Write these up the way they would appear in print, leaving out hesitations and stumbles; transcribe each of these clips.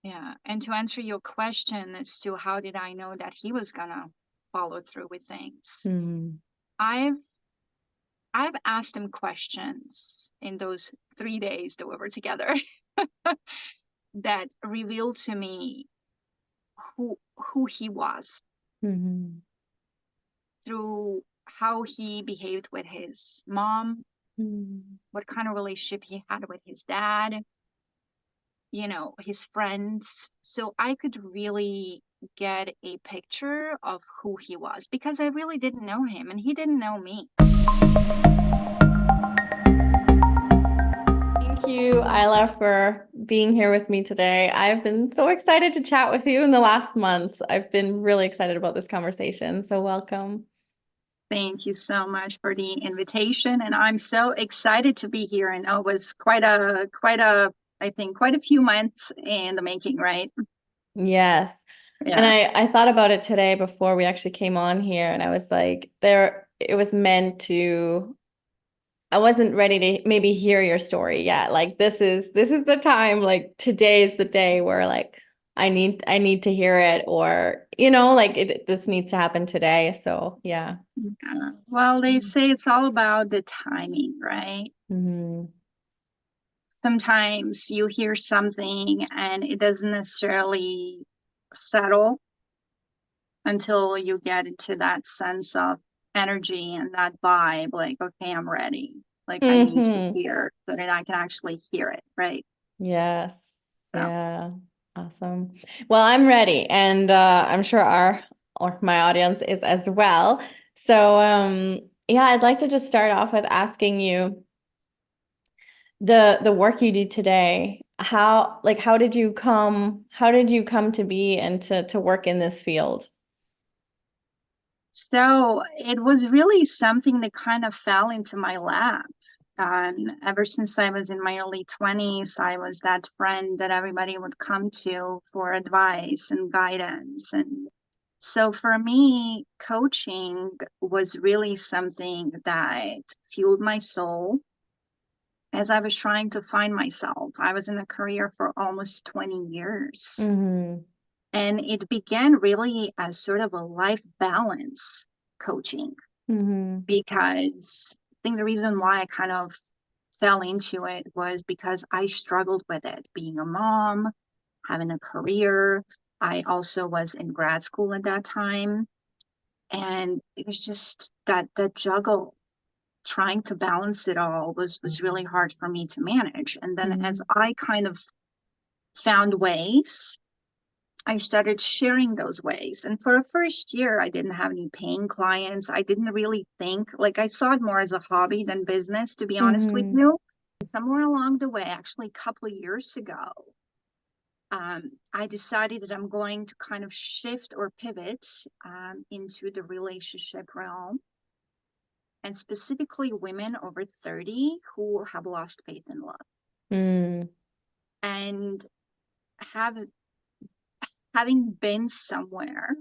Yeah. And to answer your question as to how did I know that he was gonna follow through with things, Mm. I've I've asked him questions in those 3 days that we were together that revealed to me who he was Mhm. through how he behaved with his mom, Mm. what kind of relationship he had with his dad, his friends. So I could really get a picture of who he was because I really didn't know him and he didn't know me. Thank you, Illa, for being here with me today. I've been so excited to chat with you in the last months. I've been really excited about this conversation. So welcome. Thank you so much for the invitation. And I'm so excited to be here. I know it was I think quite a few months in the making, right? Yes. And Yeah. I thought about it today before we actually came on here, and I was like, it was meant to, I wasn't ready to maybe hear your story yet. Like this is the time, like today is the day where like I need to hear it, or like this needs to happen today. So yeah. Yeah. Well, they say it's all about the timing, right? Mm-hmm. Sometimes you hear something and it doesn't necessarily settle until you get into that sense of energy and that vibe, like, okay, I'm ready. Like, I need to Mm-hmm. hear so that I can actually hear it, right? Yes. So, Yeah. Awesome. Well, I'm ready, and I'm sure our or my audience is as well. So, yeah, I'd like to just start off with asking you the work you do today. How did you come to be and to work in this field? so it was really something that kind of fell into my lap. Ever since I was in my early 20s, I was that friend that everybody would come to for advice and guidance. And so for me, coaching was really something that fueled my soul as I was trying to find myself. I was in a career for almost 20 years. Mm-hmm. And it began really as sort of a life balance coaching Mm-hmm. because I think the reason why I kind of fell into it was because I struggled with it being a mom, having a career. I also was in grad school at that time. And it was just that juggle, trying to balance it all was really hard for me to manage. And then as I kind of found ways, I started sharing those ways. And for a first year, I didn't have any paying clients. I didn't really think, like, I saw it more as a hobby than business, to be honest with Mm-hmm. you. Somewhere along the way, actually a couple of years ago, I decided that I'm going to kind of shift or pivot into the relationship realm, and specifically women over 30 who have lost faith in love. Mm-hmm. And have having been somewhere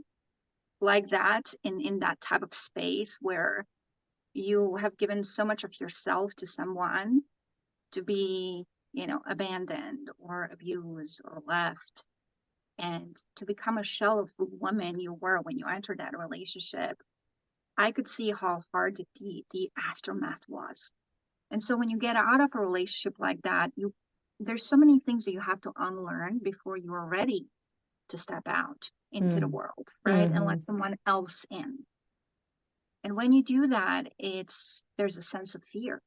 like that in that type of space where you have given so much of yourself to someone to be, abandoned or abused or left, and to become a shell of the woman you were when you entered that relationship, I could see how hard the aftermath was. And so when you get out of a relationship like that, there's so many things that you have to unlearn before you are ready to step out into the world, right? And Mm-hmm. let someone else in. And when you do that, there's a sense of fear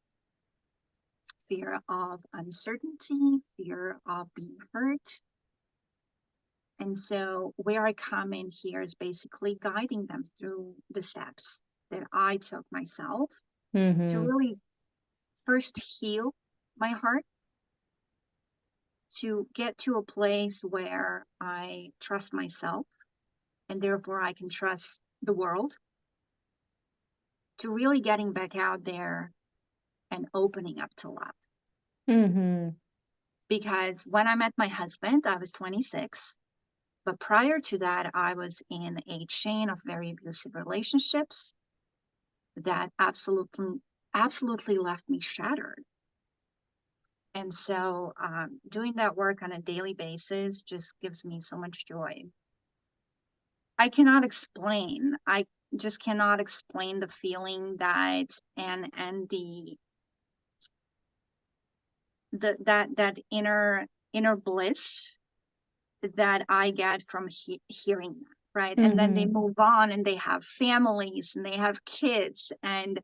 of uncertainty, fear of being hurt. And so where I come in here is basically guiding them through the steps that I took myself to Mm-hmm. really first heal my heart, to get to a place where I trust myself and therefore I can trust the world, to really getting back out there and opening up to love. Mm-hmm. Because when I met my husband, I was 26. But prior to that, I was in a chain of very abusive relationships that absolutely left me shattered. And so doing that work on a daily basis just gives me so much joy. I cannot explain. I just cannot explain the feeling that and that inner bliss that I get from hearing that, right? And then they Mm-hmm. move on and they have families and they have kids. And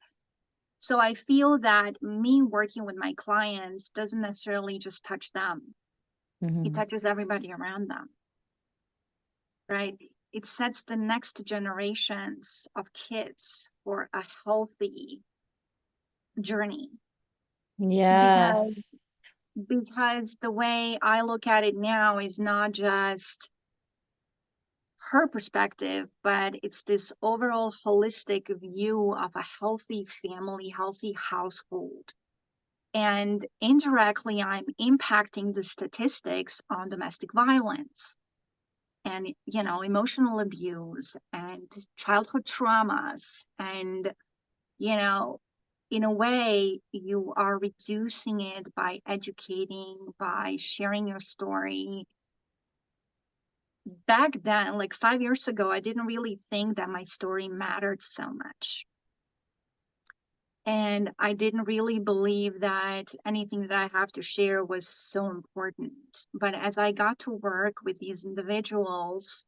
so I feel that me working with my clients doesn't necessarily just touch them, it Mm-hmm. touches everybody around them, right? It sets the next generations of kids for a healthy journey because Yes. the way I look at it now is not just her perspective, but it's this overall holistic view of a healthy family, healthy household. And indirectly, I'm impacting the statistics on domestic violence and, emotional abuse and childhood traumas. And, you know, in a way, you are reducing it by educating, by sharing your story. Back then, like 5 years ago, I didn't really think that my story mattered so much. And I didn't really believe that anything that I have to share was so important. But as I got to work with these individuals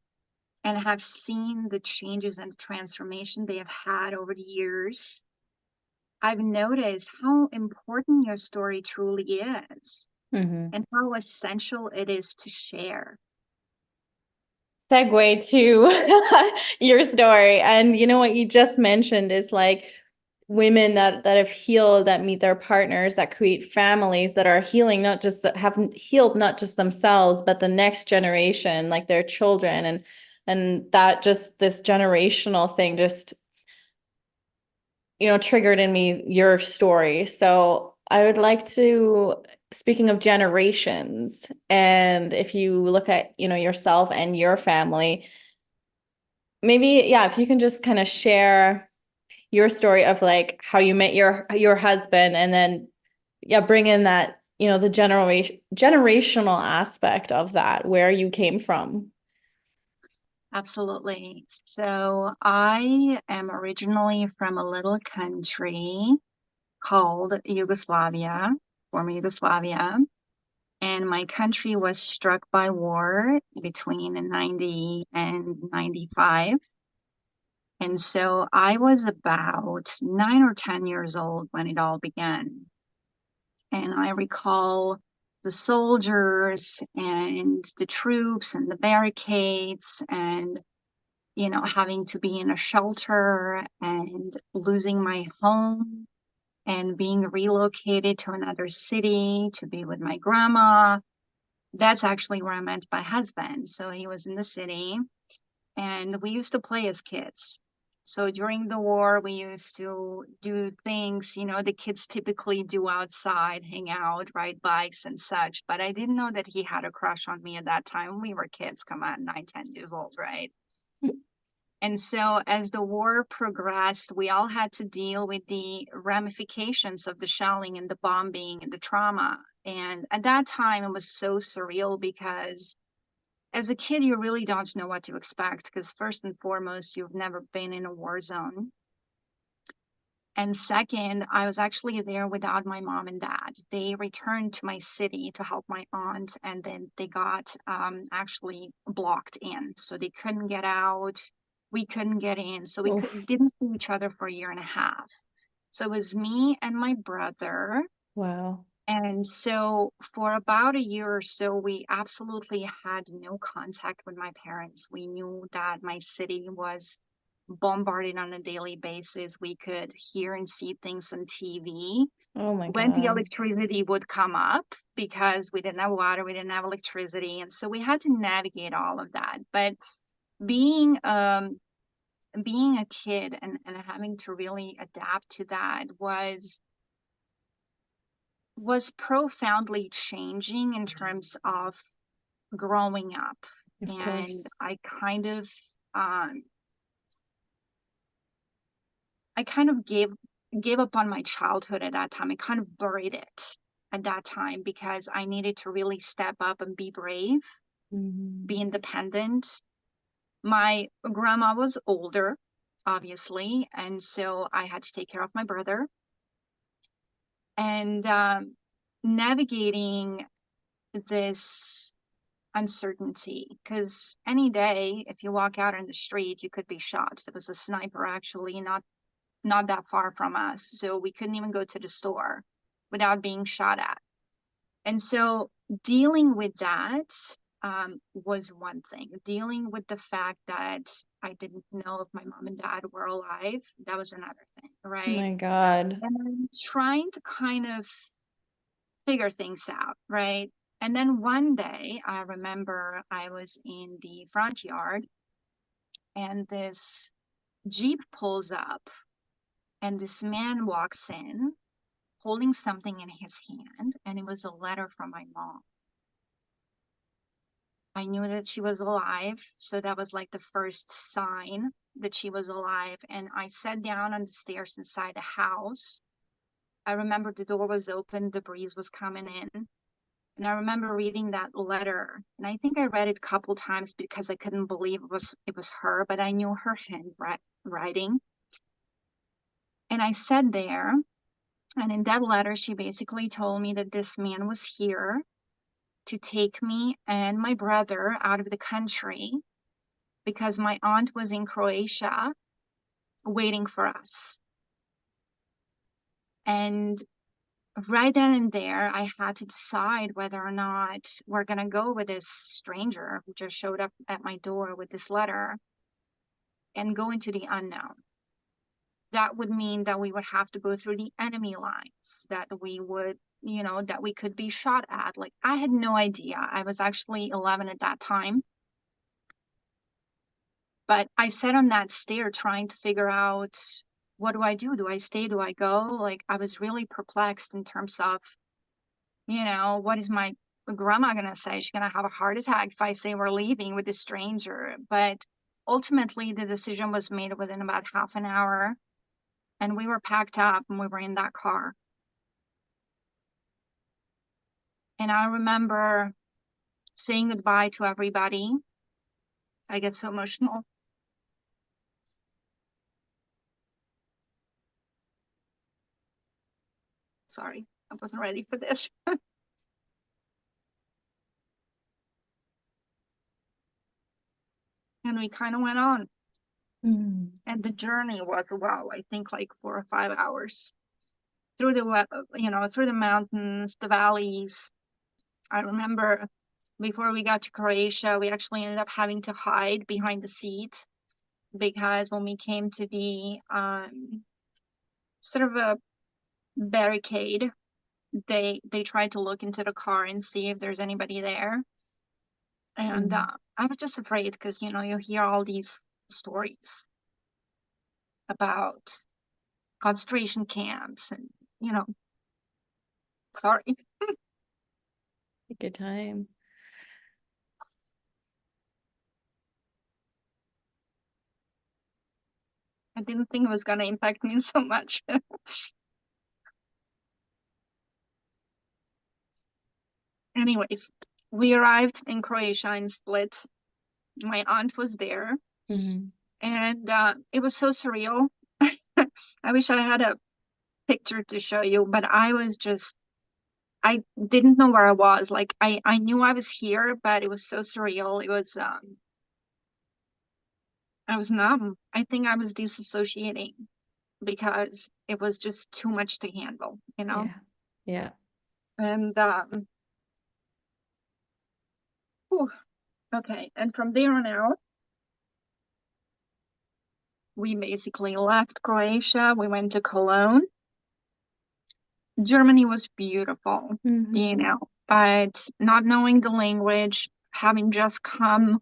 and have seen the changes and transformation they have had over the years, I've noticed how important your story truly is Mm-hmm. and how essential it is to share. Segue to your story. And you know what you just mentioned is like women that have healed, that meet their partners, that create families that are healing, not just that have healed not just themselves, but the next generation, like their children. And that just this generational thing just, triggered in me your story. So I would like to, speaking of generations, and if you look at, yourself and your family, maybe, yeah, if you can just kind of share your story of like how you met your husband, and then yeah, bring in that, the generational aspect of that, where you came from. Absolutely. So I am originally from a little country called Yugoslavia, former Yugoslavia. And my country was struck by war between 90 and 95. And so I was about 9 or 10 years old when it all began. And I recall the soldiers and the troops and the barricades and, having to be in a shelter and losing my home and being relocated to another city to be with my grandma. That's actually where I met my husband. So he was in the city and we used to play as kids. So during the war, we used to do things, the kids typically do outside, hang out, ride bikes and such. But I didn't know that he had a crush on me at that time. We were kids, come on, 9, 10 years old, right? And so as the war progressed, we all had to deal with the ramifications of the shelling and the bombing and the trauma. And at that time, it was so surreal because as a kid, you really don't know what to expect because, first and foremost, you've never been in a war zone. And second, I was actually there without my mom and dad. They returned to my city to help my aunt, and then they got actually blocked in. So they couldn't get out. We couldn't get in. So we Oof. didn't see each other for a year and a half. So it was me and my brother. Wow. And so for about a year or so, we absolutely had no contact with my parents. We knew that my city was bombarded on a daily basis. We could hear and see things on TV. Oh my When the God. electricity would come up, because we didn't have water, we didn't have electricity. And so we had to navigate all of that. But being being a kid and having to really adapt to that was profoundly changing in terms of growing up. Of And course. um I kind of gave up on my childhood at that time. I kind of buried it. at that time because I needed to really step up and be brave, be independent. My grandma was older, obviously, and so I had to take care of my brother. And navigating this uncertainty, because any day, if you walk out in the street, you could be shot. There was a sniper actually not that far from us, so we couldn't even go to the store without being shot at. And so dealing with that was one thing. Dealing with the fact that I didn't know if my mom and dad were alive, that was another thing, Oh right? my God. And I'm trying to kind of figure things out, right? And then one day, I remember I was in the front yard and this Jeep pulls up and this man walks in holding something in his hand, and it was a letter from my mom. I knew that she was alive, so that was like the first sign that she was alive. And I sat down on the stairs inside the house. I remember the door was open, the breeze was coming in. And I remember reading that letter. And I think I read it a couple times because I couldn't believe it was her, but I knew her handwriting. And I sat there, and in that letter, she basically told me that this man was here to take me and my brother out of the country because my aunt was in Croatia waiting for us. And right then and there, I had to decide whether or not we're going to go with this stranger who just showed up at my door with this letter and go into the unknown. That would mean that we would have to go through the enemy lines, that we would, that we could be shot at. Like, I had no idea. I was actually 11 at that time. But I sat on that stair trying to figure out, what do I do? Do I stay? Do I go? Like, I was really perplexed in terms of, what is my grandma going to say? She's going to have a heart attack if I say we're leaving with this stranger. But ultimately, the decision was made within about half an hour, and we were packed up and we were in that car. And I remember saying goodbye to everybody. I get so emotional. Sorry, I wasn't ready for this. And we kind of went on. And the journey was, wow, I think like 4 or 5 hours through through the mountains, the valleys. I remember before we got to Croatia, we actually ended up having to hide behind the seat because when we came to the sort of a barricade, they tried to look into the car and see if there's anybody there. And I was just afraid because, you hear all these stories about concentration camps and, sorry. Take your time. I didn't think it was going to impact me so much. Anyways, we arrived in Croatia in Split. My aunt was there, and it was so surreal. I wish I had a picture to show you, but I didn't know where I was. Like, I knew I was here, but it was so surreal. I was numb. I think I was disassociating because it was just too much to handle, Yeah. Yeah. And whew, okay. And from there on out, we basically left Croatia. We went to Cologne. Germany was beautiful, but not knowing the language, having just come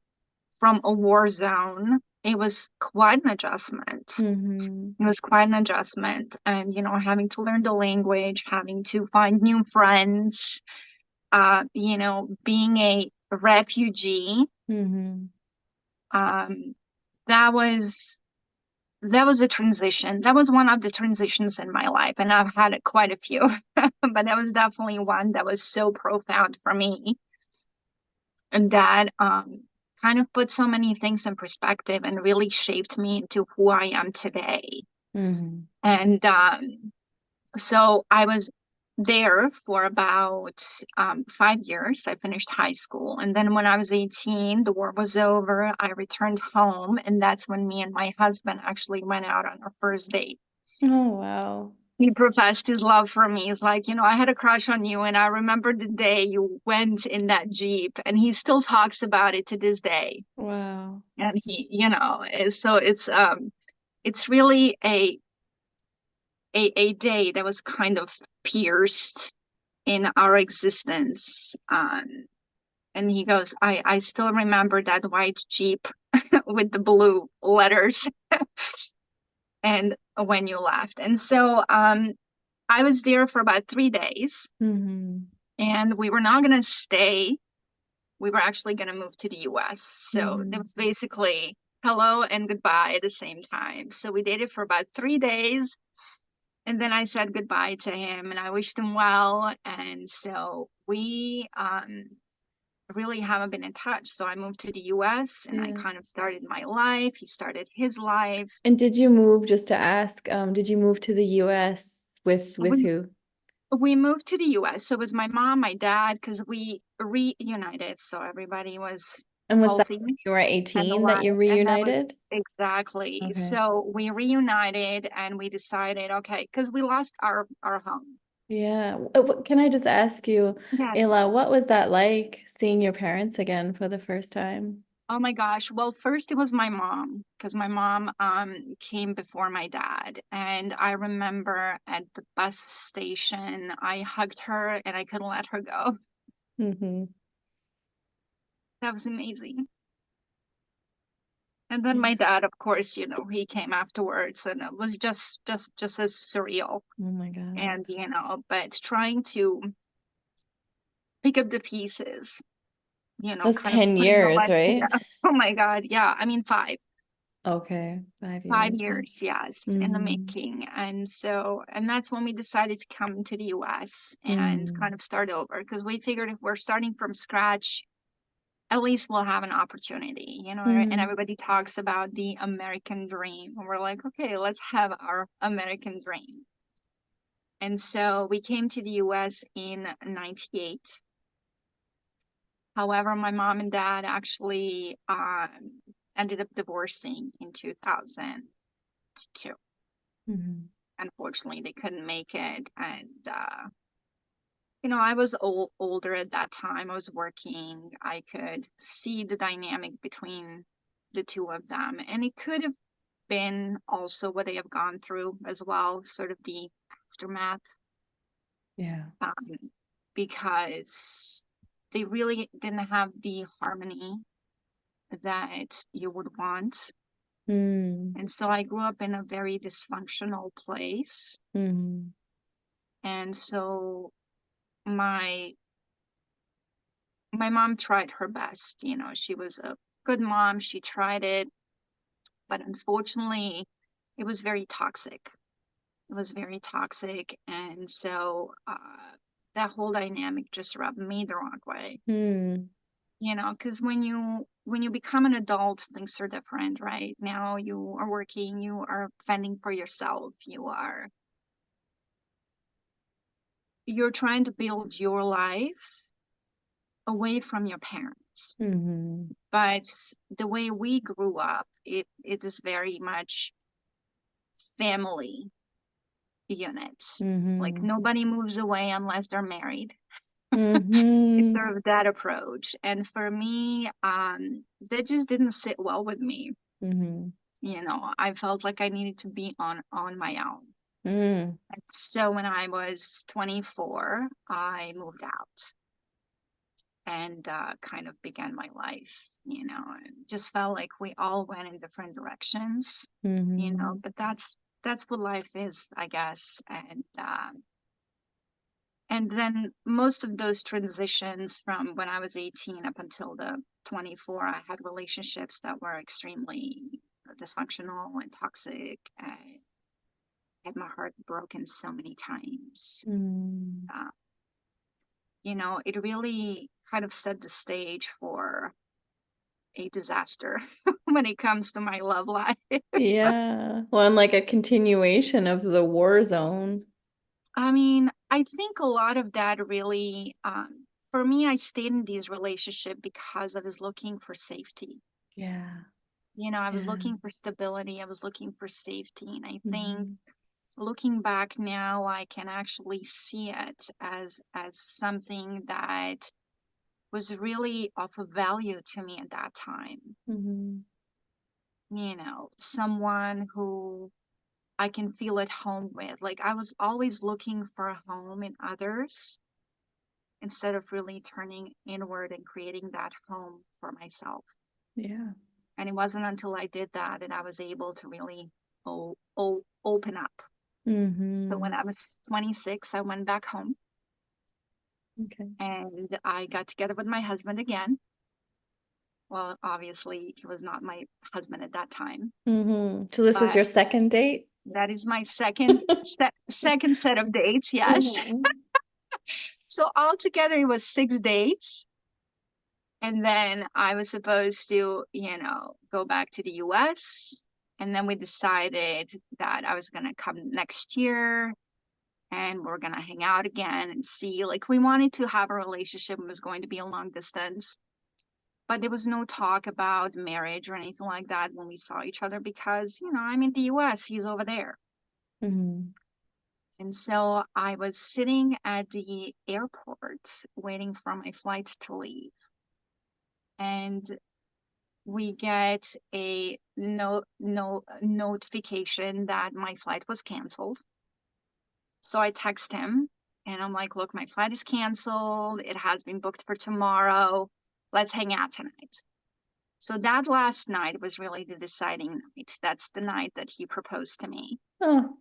from a war zone, it was quite an adjustment. It was quite an adjustment. And, having to learn the language, having to find new friends, being a refugee, that was that was a transition. That was one of the transitions in my life, and I've had quite a few, but that was definitely one that was so profound for me, and that kind of put so many things in perspective and really shaped me into who I am today. Mm-hmm. And so I was there for about 5 years. I finished high school. And then when I was 18, the war was over. I returned home. And that's when me and my husband actually went out on our first date. Oh, wow. He professed his love for me. He's like, I had a crush on you. And I remember the day you went in that Jeep. And he still talks about it to this day. Wow. And so it's really a day that was kind of pierced in our existence. And he goes, I still remember that white Jeep with the blue letters and when you left. And so I was there for about 3 days, Mm-hmm. and we were not going to stay. We were actually going to move to the US. So it Mm-hmm. was basically hello and goodbye at the same time. So we dated for about 3 days. And then I said goodbye to him and I wished him well. And so we really haven't been in touch. So I moved to the US and I Yeah. kind of started my life. He started his life. And did you move, just to ask, did you move to the US with We who? we moved to the US. So it was my mom, my dad, because we reunited. So everybody was And was that healthy when you were and 18 that alive. you And that was reunited? exactly. Okay. So we reunited and we decided, okay, because we lost our home. Yeah. Can I just ask you, Yes. Illa, what was that like seeing your parents again for the first time? Oh my gosh. Well, first it was my mom because my mom came before my dad. And I remember at the bus station, I hugged her and I couldn't let her go. Mm-hmm. That was amazing. And then my dad, of course, he came afterwards and it was just as surreal. Oh my God. And but trying to pick up the pieces, That's kind of 10 putting the years, life right? together. Oh my God. Yeah. I mean, five. Okay, 5 years. Yeah. 5 years, yes, in the Mm-hmm. making. And that's when we decided to come to the US and Mm-hmm. kind of start over because we figured if we're starting from scratch, at least we'll have an opportunity, and Mm-hmm. everybody talks about the American dream. And we're like, okay, let's have our American dream. And so we came to the US in 98. However, my mom and dad actually ended up divorcing in 2002. Mm-hmm. Unfortunately, they couldn't make it. And I was older at that time. I was working. I could see the dynamic between the two of them, and it could have been also what they have gone through as well, sort of the aftermath, Yeah. um, because they really didn't have the harmony that you would want. Mm-hmm. And so I grew up in a very dysfunctional place. Mm-hmm. And so my my mom tried her best. She was a good mom. She tried it, but unfortunately, it was very toxic. It was very toxic. And so that whole dynamic just rubbed me the wrong way. Mm-hmm. Because when you become an adult, things are different, right? Now you are working, you are fending for yourself, you're trying to build your life away from your parents. Mm-hmm. But the way we grew up, it is very much family unit. Like Mm-hmm. nobody moves away unless they're married. It's Mm-hmm. sort of that approach. And for me, that just didn't sit well with me. Mm-hmm. I felt like I needed to be on my own. Mm-hmm. And so when I was 24, I moved out and kind of began my life. It just felt like we all went in different directions, Mm-hmm. but that's what life is, I guess. And then most of those transitions from when I was 18 up until the 24, I had relationships that were extremely dysfunctional and toxic, and had my heart broken so many times. Mm. Uh, it really kind of set the stage for a disaster when it comes to my love life. Yeah. Well, and like a continuation of the war zone. I mean, I think a lot of that really, for me, I stayed in these relationships because I was looking for safety. Yeah. I was Yeah. looking for stability. I was looking for safety. And I think Hmm. looking back now, I can actually see it as something that was really of a value to me at that time. Hmm. Someone who I can feel at home with. Like I was always looking for a home in others instead of really turning inward and creating that home for myself. Yeah. And it wasn't until I did that that I was able to really open up. So when Hmm. I was 26, I went back home Okay. and I got together with my husband again. Well, obviously, he was not my husband at that time, So this was but your second date? that is my second set of dates. Yes. Mhm. So altogether, it was 6 dates. And then I was supposed to, go back to the US. And then we decided that I was going to come next year and we're going to hang out again and see. Like, we wanted to have a relationship. It was going to be a long distance, but there was no talk about marriage or anything like that when we saw each other because, I'm in the US, he's over there. Mhm. And so I was sitting at the airport waiting for my flight to leave. And we get a notification that my flight was canceled. So I text him and I'm like, look, my flight is canceled. It has been booked for tomorrow. Let's hang out tonight. So that last night was really the deciding night. That's the night that he proposed to me. Oh.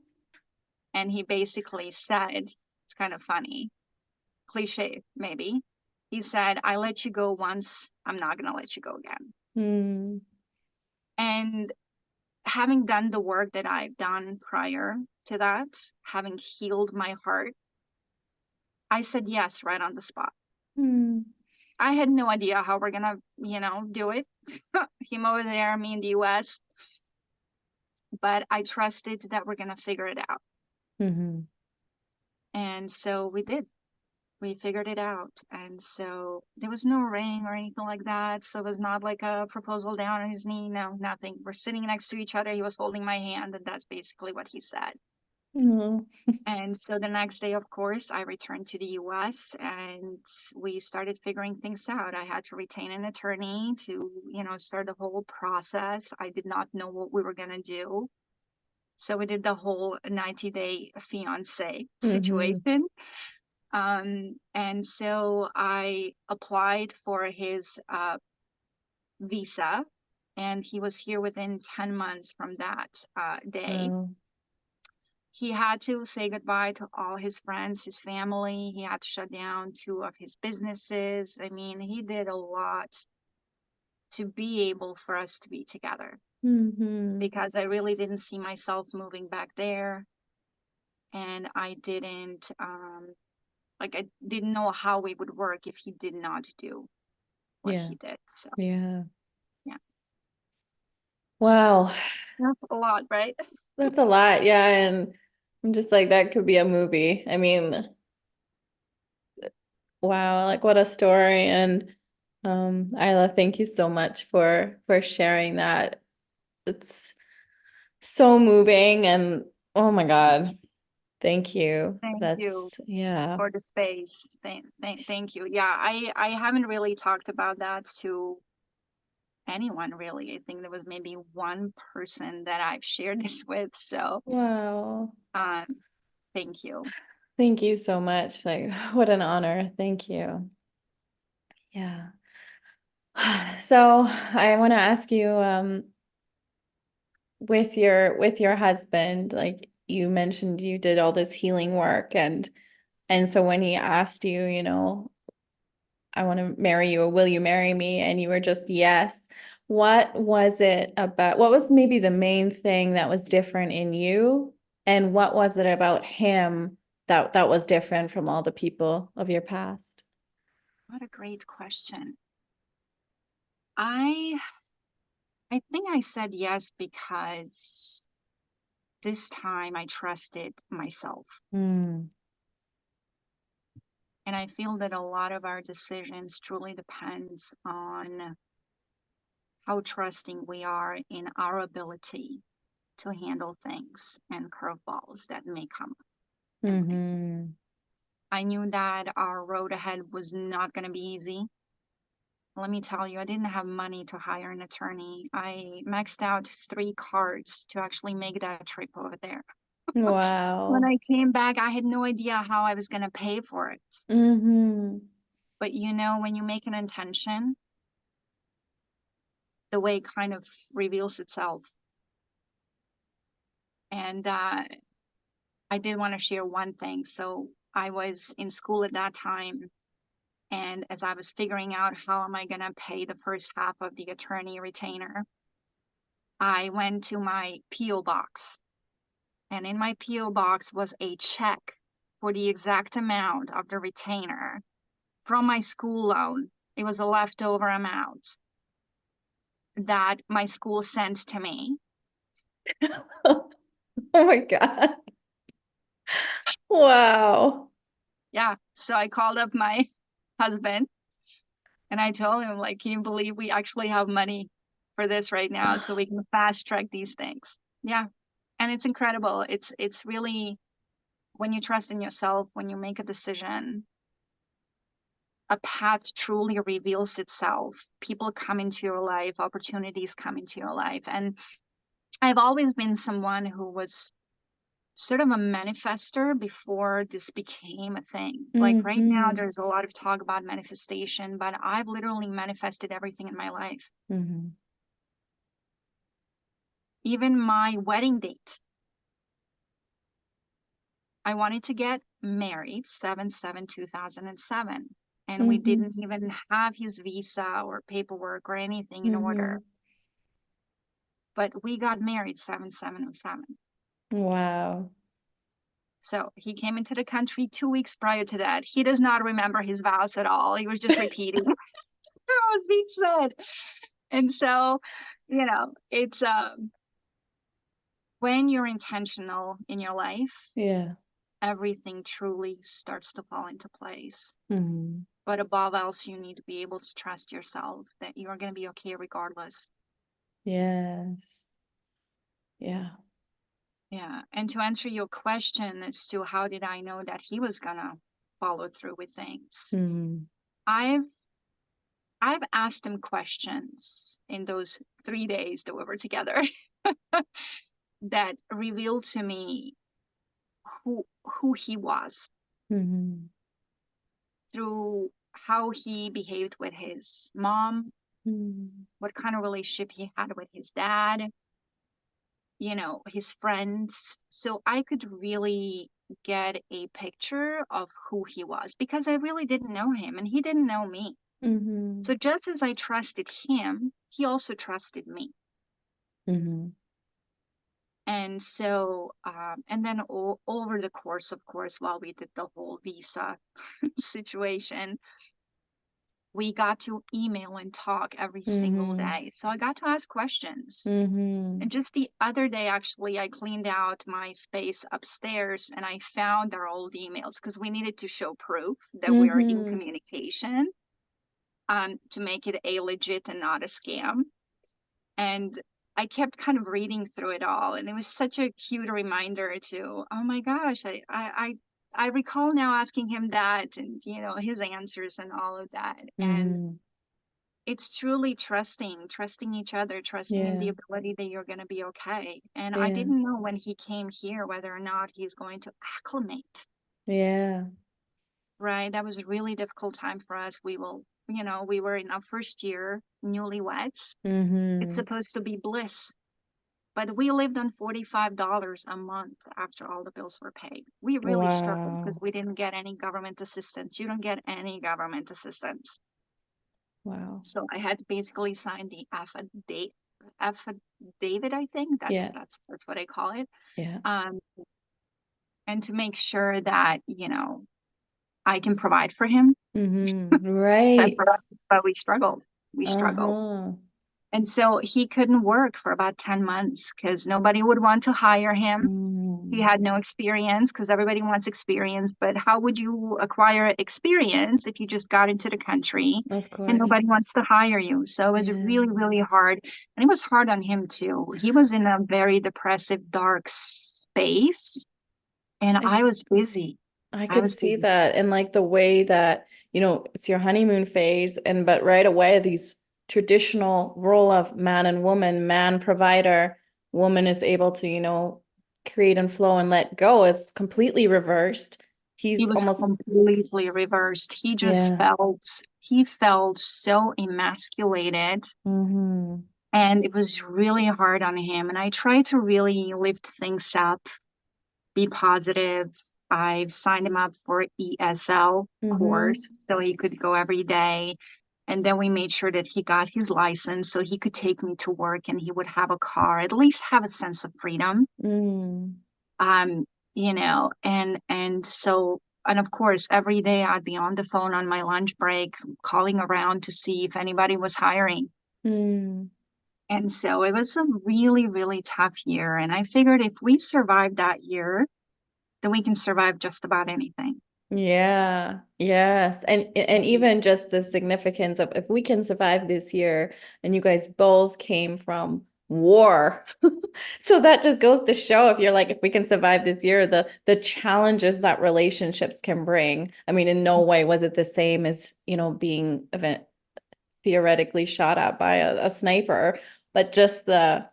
And he basically said, it's kind of funny, cliche maybe. He said, I let you go once. I'm not going to let you go again. Mm. And having done the work that I've done prior to that, having healed my heart, I said yes right on the spot. Mm. I had no idea how we're gonna, do it. Him over there, me in the US, but I trusted that we're gonna figure it out. Mhm. And so we did. We figured it out. And so there was no ring or anything like that. So it was not like a proposal down on his knee. No, nothing. We're sitting next to each other. He was holding my hand, and that's basically what he said. Mm. And so the next day, of course, I returned to the US and we started figuring things out. I had to retain an attorney to, start the whole process. I did not know what we were going to do. So we did the whole 90-day fiance Mhm. situation. And so I applied for his visa, and he was here within 10 months from that day. Wow. He had to say goodbye to all his friends, his family. He had to shut down two of his businesses. I mean, he did a lot to be able for us to be together Mhm. because I really didn't see myself moving back there. And I didn't, I didn't know how it would work if he did not do what Yeah. he did. So, Yeah. yeah, Wow. that's a lot, right? That's a lot. Yeah. And I'm just like, that could be a movie. I mean, wow, like what a story. And Isla, thank you so much for sharing that. It's so moving and oh my God, thank you. Thank you That's yeah. for the space. Thank you. Yeah, I haven't really talked about that to anyone really. I think there was maybe one person that I've shared this with. So, Wow. um, thank you. Thank you so much. Like what an honor. Thank you. Yeah. So I want to ask you, with your husband, like you mentioned you did all this healing work and so when he asked you, I want to marry you or will you marry me? And you were just yes. What was it about? What was maybe the main thing that was different in you? And what was it about him that was different from all the people of your past? What a great question. I I think I said yes because this time I trusted myself. Mm, And I feel that a lot of our decisions truly depends on how trusting we are in our ability to handle things and curveballs that may come in life. mm-hmm, I knew that our road ahead was not going to be easy. Let me tell you, I didn't have money to hire an attorney. I maxed out 3 cards to actually make that trip over there. When wow. I came back, I had no idea how I was going to pay for it. Mm-hmm. But when you make an intention, the way kind of reveals itself. And I did want to share one thing. So I was in school at that time. And as I was figuring out how am I going to pay the first half of the attorney retainer, I went to my P.O. box. And in my P.O. box was a check for the exact amount of the retainer from my school loan. It was a leftover amount that my school sent to me. Oh my God. Wow. Yeah. So I called up my husband and I told him, like, can you believe we actually have money for this right now so we can fast track these things? Yeah. And it's incredible. It's really when you trust in yourself, when you make a decision, a path truly reveals itself. People come into your life, opportunities come into your life. And I've always been someone who was sort of a manifester before this became a thing. Like right now, Mm-hmm. there's a lot of talk about manifestation, but I've literally manifested everything in my life. Mm-hmm. Even my wedding date. I wanted to get married 7/7/2007, and we Mm-hmm. didn't even have his visa or paperwork or anything in Mm-hmm. order. But we got married 7/7/07. Wow. So he came into the country 2 weeks prior to that. He does not remember his vows at all. He was just repeating what was being said. And so, it's when you're intentional in your life, Yeah. everything truly starts to fall into place. Mm-hmm. But above else, you need to be able to trust yourself that you're going to be okay regardless. Yes. Yeah. Yeah. And to answer your question as to how did I know that he was going to follow through with things, Mm-hmm. I've I've asked him questions in those 3 days that we were together that revealed to me who he was Mm-hmm. through how he behaved with his mom, Mm-hmm. what kind of relationship he had with his dad, his friends. So I could really get a picture of who he was because I really didn't know him and he didn't know me. Mm-hmm. So just as I trusted him, he also trusted me. Mm-hmm. And so, and then over the course, of course, while we did the whole visa situation, we got to email and talk every single Mm-hmm. day. So I got to ask questions. Mm-hmm. And just the other day, actually, I cleaned out my space upstairs and I found our old emails because we needed to show proof that we are in Mm-hmm. communication, to make it a legit and not a scam. And I kept kind of reading through it all, and it was such a cute reminder to, oh my gosh, I recall now asking him that and his answers and all of that. And Mm-hmm. it's truly trusting each other, trusting in the Yeah. ability that you're going to be okay. And I Yeah. didn't know when he came here whether or not he's going to acclimate, Yeah. right? That was a really difficult time for us. We were in our first year, newlyweds. It's Mm-hmm. supposed to be bliss. But we lived on $45 a month after all the bills were paid. We really struggled because Wow. we didn't get any government assistance. You don't get any government assistance. Wow. So I had to basically sign the affidavit, I think Yeah. that's what I call it. Yeah. Um, and to make sure that, I can provide for him. But, Right. but we struggled. We struggled. Uh-huh. And so he couldn't work for about 10 months because nobody would want to hire him. He Mm. had no experience because everybody wants experience. But how would you acquire experience if you just got into the country Of and course. nobody wants to hire you? So it was Yeah. really, really hard. And it was hard on him too. He was in a very depressive, dark space. And I I was busy. I I could was see busy. that, and like the way that, it's your honeymoon phase, but right away, these traditional role of man and woman, man provider, woman is able to, create and flow and let go is completely reversed. He He's was almost, completely reversed. yeah. He felt so emasculated, Mm-hmm. and it was really hard on him. And I tried to really lift things up, be positive. I've signed him up for ESL Mm-hmm. course so he could go every day. And then we made sure that he got his license so he could take me to work and he would have a car, at least have a sense of freedom. Mm. um and of course every day I'd be on the phone on my lunch break calling around to see if anybody was hiring. Mm. And so it was a really, really tough year, and I figured if we survive that year, then we can survive just about anything. Yeah, yes. And even just the significance of if we can survive this year, and you guys both came from war. So that just goes to show, if you're like, if we can survive this year, the challenges that relationships can bring. I mean, in no way was it the same as, being theoretically shot at by a sniper, but just the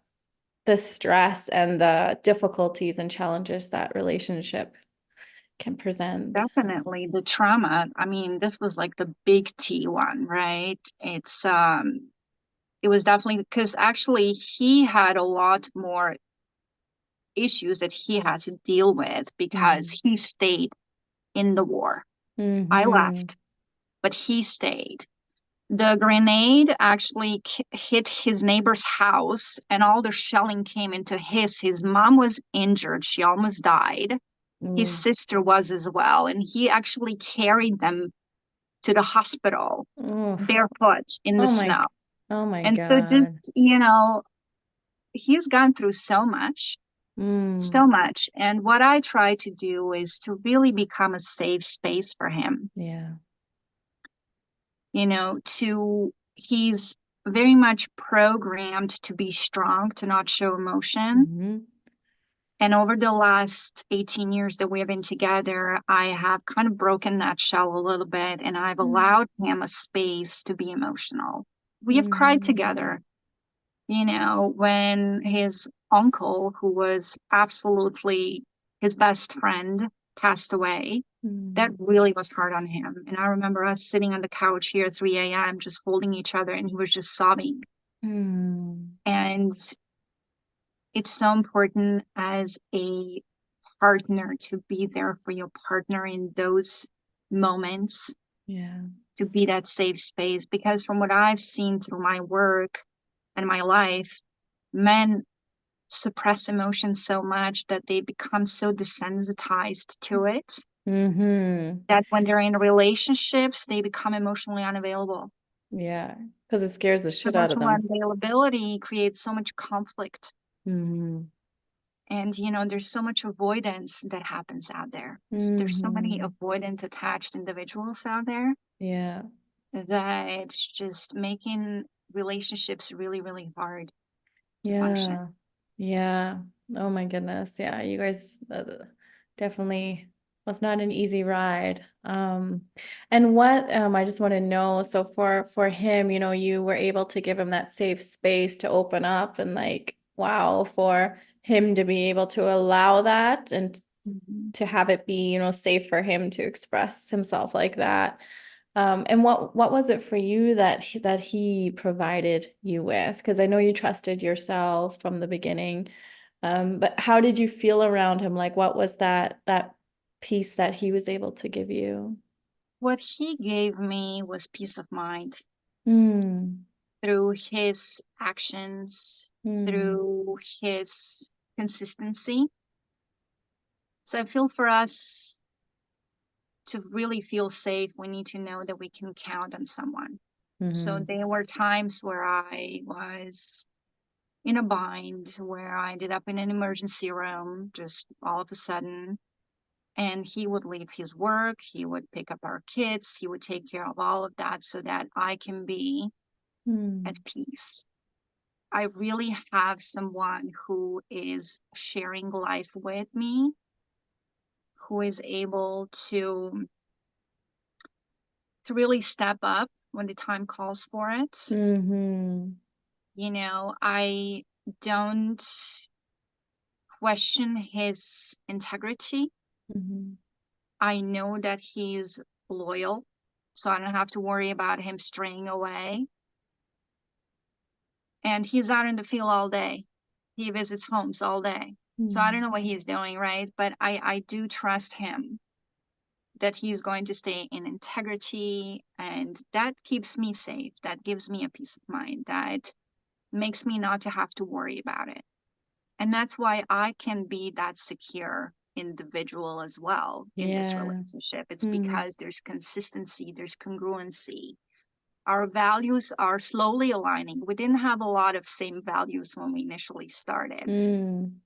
stress and the difficulties and challenges that relationship can present. Definitely the trauma. I mean, this was like the big T one, right? It was definitely because actually he had a lot more issues that he had to deal with Mm. because he stayed in the war. I Mm-hmm. left, but he stayed. The grenade actually hit his neighbor's house, and all the shelling came into his. His mom was injured. She almost died. His Mm. sister was as well. And he actually carried them to the hospital Oh, barefoot in the oh my, snow. oh my And so just, God. he's gone through so much, Mm. so much. And what I try to do is to really become a safe space for him. Yeah. He's very much programmed to be strong, to not show emotion. Mm-hmm. And over the last 18 years that we have been together, I have kind of broken that shell a little bit and I've allowed him a space to be emotional. We have cried Mm-hmm. together, when his uncle, who was absolutely his best friend, passed away. That Mm-hmm. really was hard on him. And I remember us sitting on the couch here at 3 a.m., just holding each other, and he was just sobbing. Mm. And it's so important as a partner to be there for your partner in those moments, Yeah. to be that safe space. Because from what I've seen through my work and my life, men suppress emotions so much that they become so desensitized to it Mm-hmm. that when they're in relationships, they become emotionally unavailable. Yeah. Because it scares the shit out of Emotional them. unavailability creates so much conflict. Mm-hmm. And, there's so much avoidance that happens out there. There's so many Mm-hmm. avoidant attached individuals out there Yeah. that it's just making relationships really, really hard to function. Yeah. Yeah. Oh my goodness. Yeah. You guys definitely was not an easy ride. And what I just want to know, so for him, you were able to give him that safe space to open up, and like, wow, for him to be able to allow that and Mhm. to have it be, safe for him to express himself like that. And what was it for you that he provided you with? Because I know you trusted yourself from the beginning. But how did you feel around him? Like, what was that piece that he was able to give you? What he gave me was peace of mind. Mm. through his actions, Mm. through his consistency. So I feel for us to really feel safe, we need to know that we can count on someone. So Mm-hmm. there were times where I was in a bind, where I ended up in an emergency room just all of a sudden. And he would leave his work, he would pick up our kids, he would take care of all of that so that I can be at Mm. peace. I really have someone who is sharing life with me, who is able to really step up when the time calls for it. Mm-hmm. I don't question his integrity. Mm-hmm. I know that he's loyal, so I don't have to worry about him straying away. And he's out in the field all day. He visits homes all day. So I don't Mm. know what he's doing, right? But I do trust him that he's going to stay in integrity, and that keeps me safe. That gives me a peace of mind. That makes me not to have to worry about it. And that's why I can be that secure individual as well in this Yeah. relationship. It's Mm. because there's consistency, there's congruency. Our values are slowly aligning. We didn't have a lot of same values when we initially started. Mm.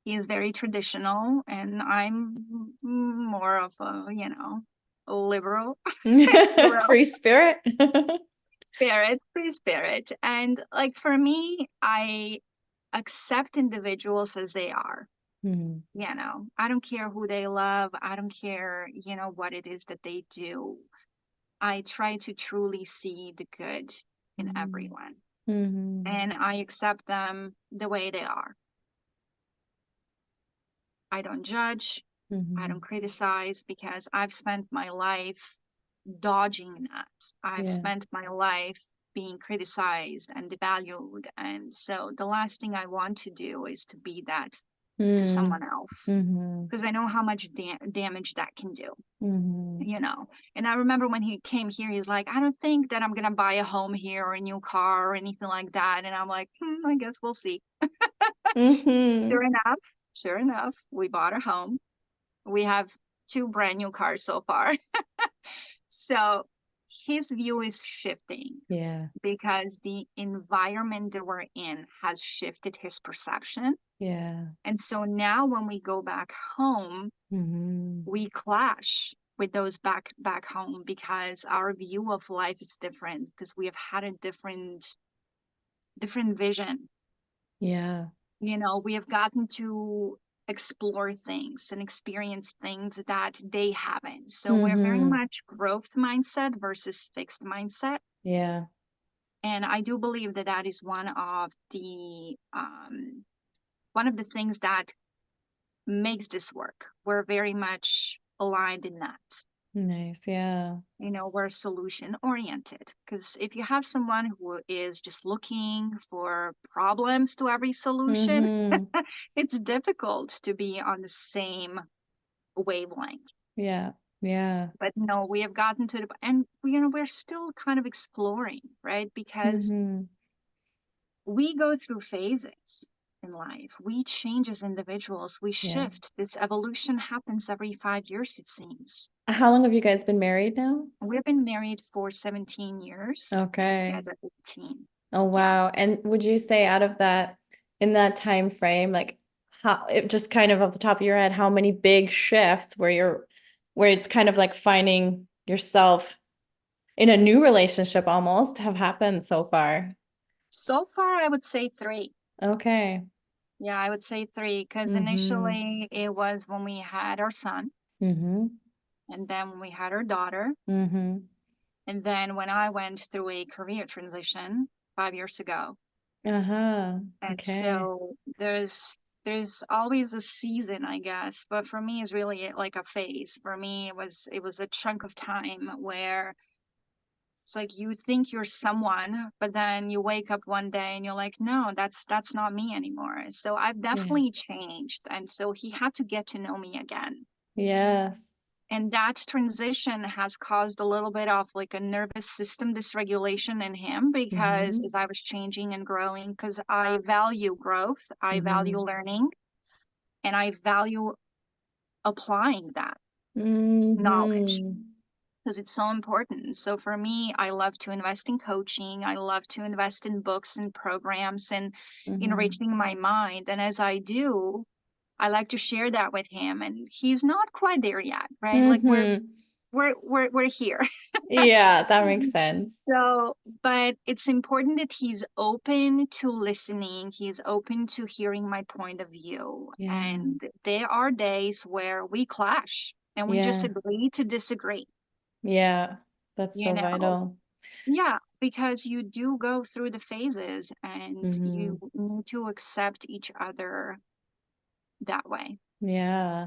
He is very traditional, and I'm more of a liberal, liberal Free spirit. spirit, free spirit. And like for me, I accept individuals as they are. Mm. I don't care who they love. I don't care, what it is that they do. I try to truly see the good in Mm. everyone, Mm-hmm. and I accept them the way they are. I don't judge. I don't Mm-hmm. criticize because I've spent my life dodging that. I've Yeah. spent my life being criticized and devalued. And so the last thing I want to do is to be that to Mm. someone else Mm-hmm. because I know how much damage that can do. Mm-hmm. And I remember when he came here, he's like, I don't think that I'm going to buy a home here or a new car or anything like that. And I'm like, I guess we'll see. Mm-hmm. Sure enough, sure enough, we bought a home. We have two brand new cars so far. So his view is shifting Yeah. because the environment that we're in has shifted his perception. Yeah. And so now when we go back home, Mm-hmm. we clash with those back home because our view of life is different because we have had a different vision. Yeah. We have gotten to explore things and experience things that they haven't. So we're very Mm-hmm. much growth mindset versus fixed mindset. Yeah. And I do believe that that is one of the things that makes this work. We're very much aligned in that. Nice. Yeah. We're solution oriented. Because if you have someone who is just looking for problems to every solution, Mm-hmm. it's difficult to be on the same wavelength. Yeah. Yeah. But no, we have gotten to and we're still kind of exploring, right? Because Mm-hmm. we go through phases in life. We change as individuals. We Yeah. shift. This evolution happens every 5 years, it seems. How long have you guys been married now? We've been married for 17 years and Okay. together 18. Oh, Yeah. wow. And would you say out of that, in that time frame, like how it just kind of off the top of your head, how many big shifts where it's kind of like finding yourself in a new relationship almost have happened so far? So far, I would say three. Okay. Yeah, I would say three because Mm-hmm. initially it was when we had our son, Mm-hmm. and then when we had our daughter, Mm-hmm. and then when I went through a career transition 5 years ago. Uh-huh. And Okay. so there's always a season, I guess, but for me it's really like a phase. For me it was a chunk of time where it's like you think you're someone, but then you wake up one day and you're like, no, that's not me anymore. So I've Yeah. definitely changed. And so he had to get to know me again. Yes. And that transition has caused a little bit of like a nervous system dysregulation in him, because Mm-hmm. as I was changing and growing, because I value growth, I value Mm-hmm. learning, and I value applying that knowledge Mm-hmm. because it's so important. So for me, I love to invest in coaching. I love to invest in books and programs and Mm-hmm. enriching my mind. And as I do, I like to share that with him. And he's not quite there yet, right? Like Mm-hmm. we're here. Yeah, that makes sense. So, but it's important that he's open to listening. He's open to hearing my point of view. Yeah. And there are days where we clash and we just Yeah. agree to disagree, Yeah. That's you so know? vital. Yeah, because you do go through the phases and Mm-hmm. you need to accept each other that way. Yeah.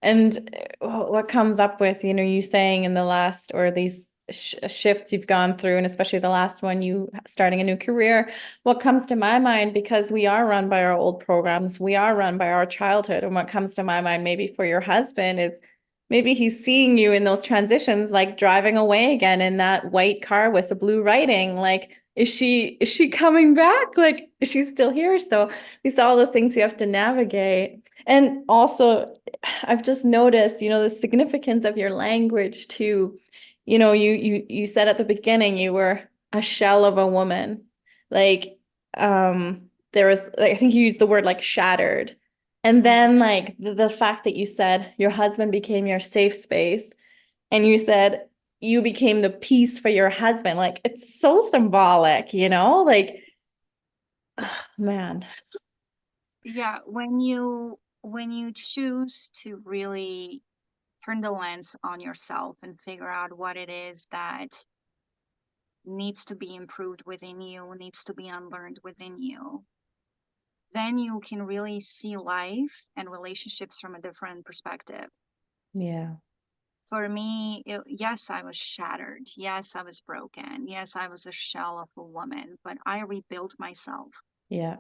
And what comes up with, you saying in the last or these shifts you've gone through, and especially the last one, you starting a new career, what comes to my mind, because we are run by our old programs, we are run by our childhood. And what comes to my mind, maybe for your husband, is maybe he's seeing you in those transitions, like driving away again in that white car with the blue writing. Like, is she coming back? Like, is she still here? So these are all the things you have to navigate. And also, I've just noticed, the significance of your language too. You said at the beginning you were a shell of a woman. Like, there was, like, I think you used the word like shattered. And Mhm. then like the fact that you said your husband became your safe space, and you said you became the peace for your husband. Like, it's so symbolic, like, man. Yeah, when you choose to really turn the lens on yourself and figure out what it is that needs to be improved within you, needs to be unlearned within you, then you can really see life and relationships from a different perspective. Yeah. For me, yes, I was shattered. Yes, I was broken. Yes, I was a shell of a woman, but I rebuilt myself. Yeah.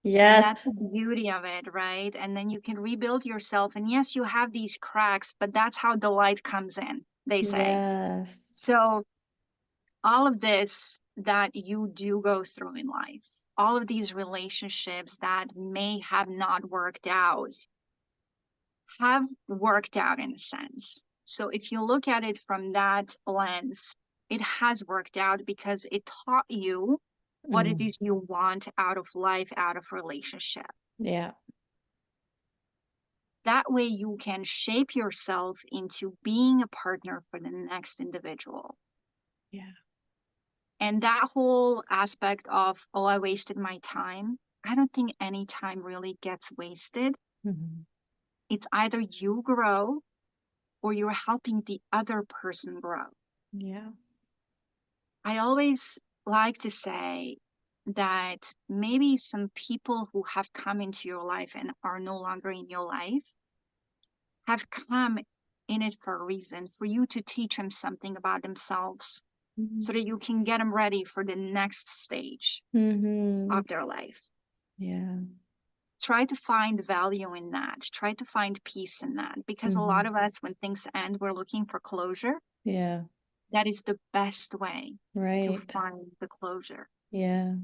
And Yes. that's the beauty of it, right? And then you can rebuild yourself. And yes, you have these cracks, but that's how the light comes in, they say. Yes. So, all of this that you do go through in life, all of these relationships that may have not worked out, have worked out in a sense. So if you look at it from that lens, it has worked out because it taught you what it Mm. is you want out of life, out of relationship. Yeah. That way you can shape yourself into being a partner for the next individual. Yeah. And that whole aspect of, oh, I wasted my time, I don't think any time really gets wasted. Mhm. It's either you grow or you're helping the other person grow. Yeah. I always like to say that maybe some people who have come into your life and are no longer in your life have come in it for a reason, for you to teach them something about themselves Mhm. so that you can get them ready for the next stage Mhm. of their life. Yeah. Try to find value in that. Try to find peace in that. Because a lot Mhm. of us, when things end, we're looking for closure. Yeah. That is the best way to Right. find the closure. Yeah.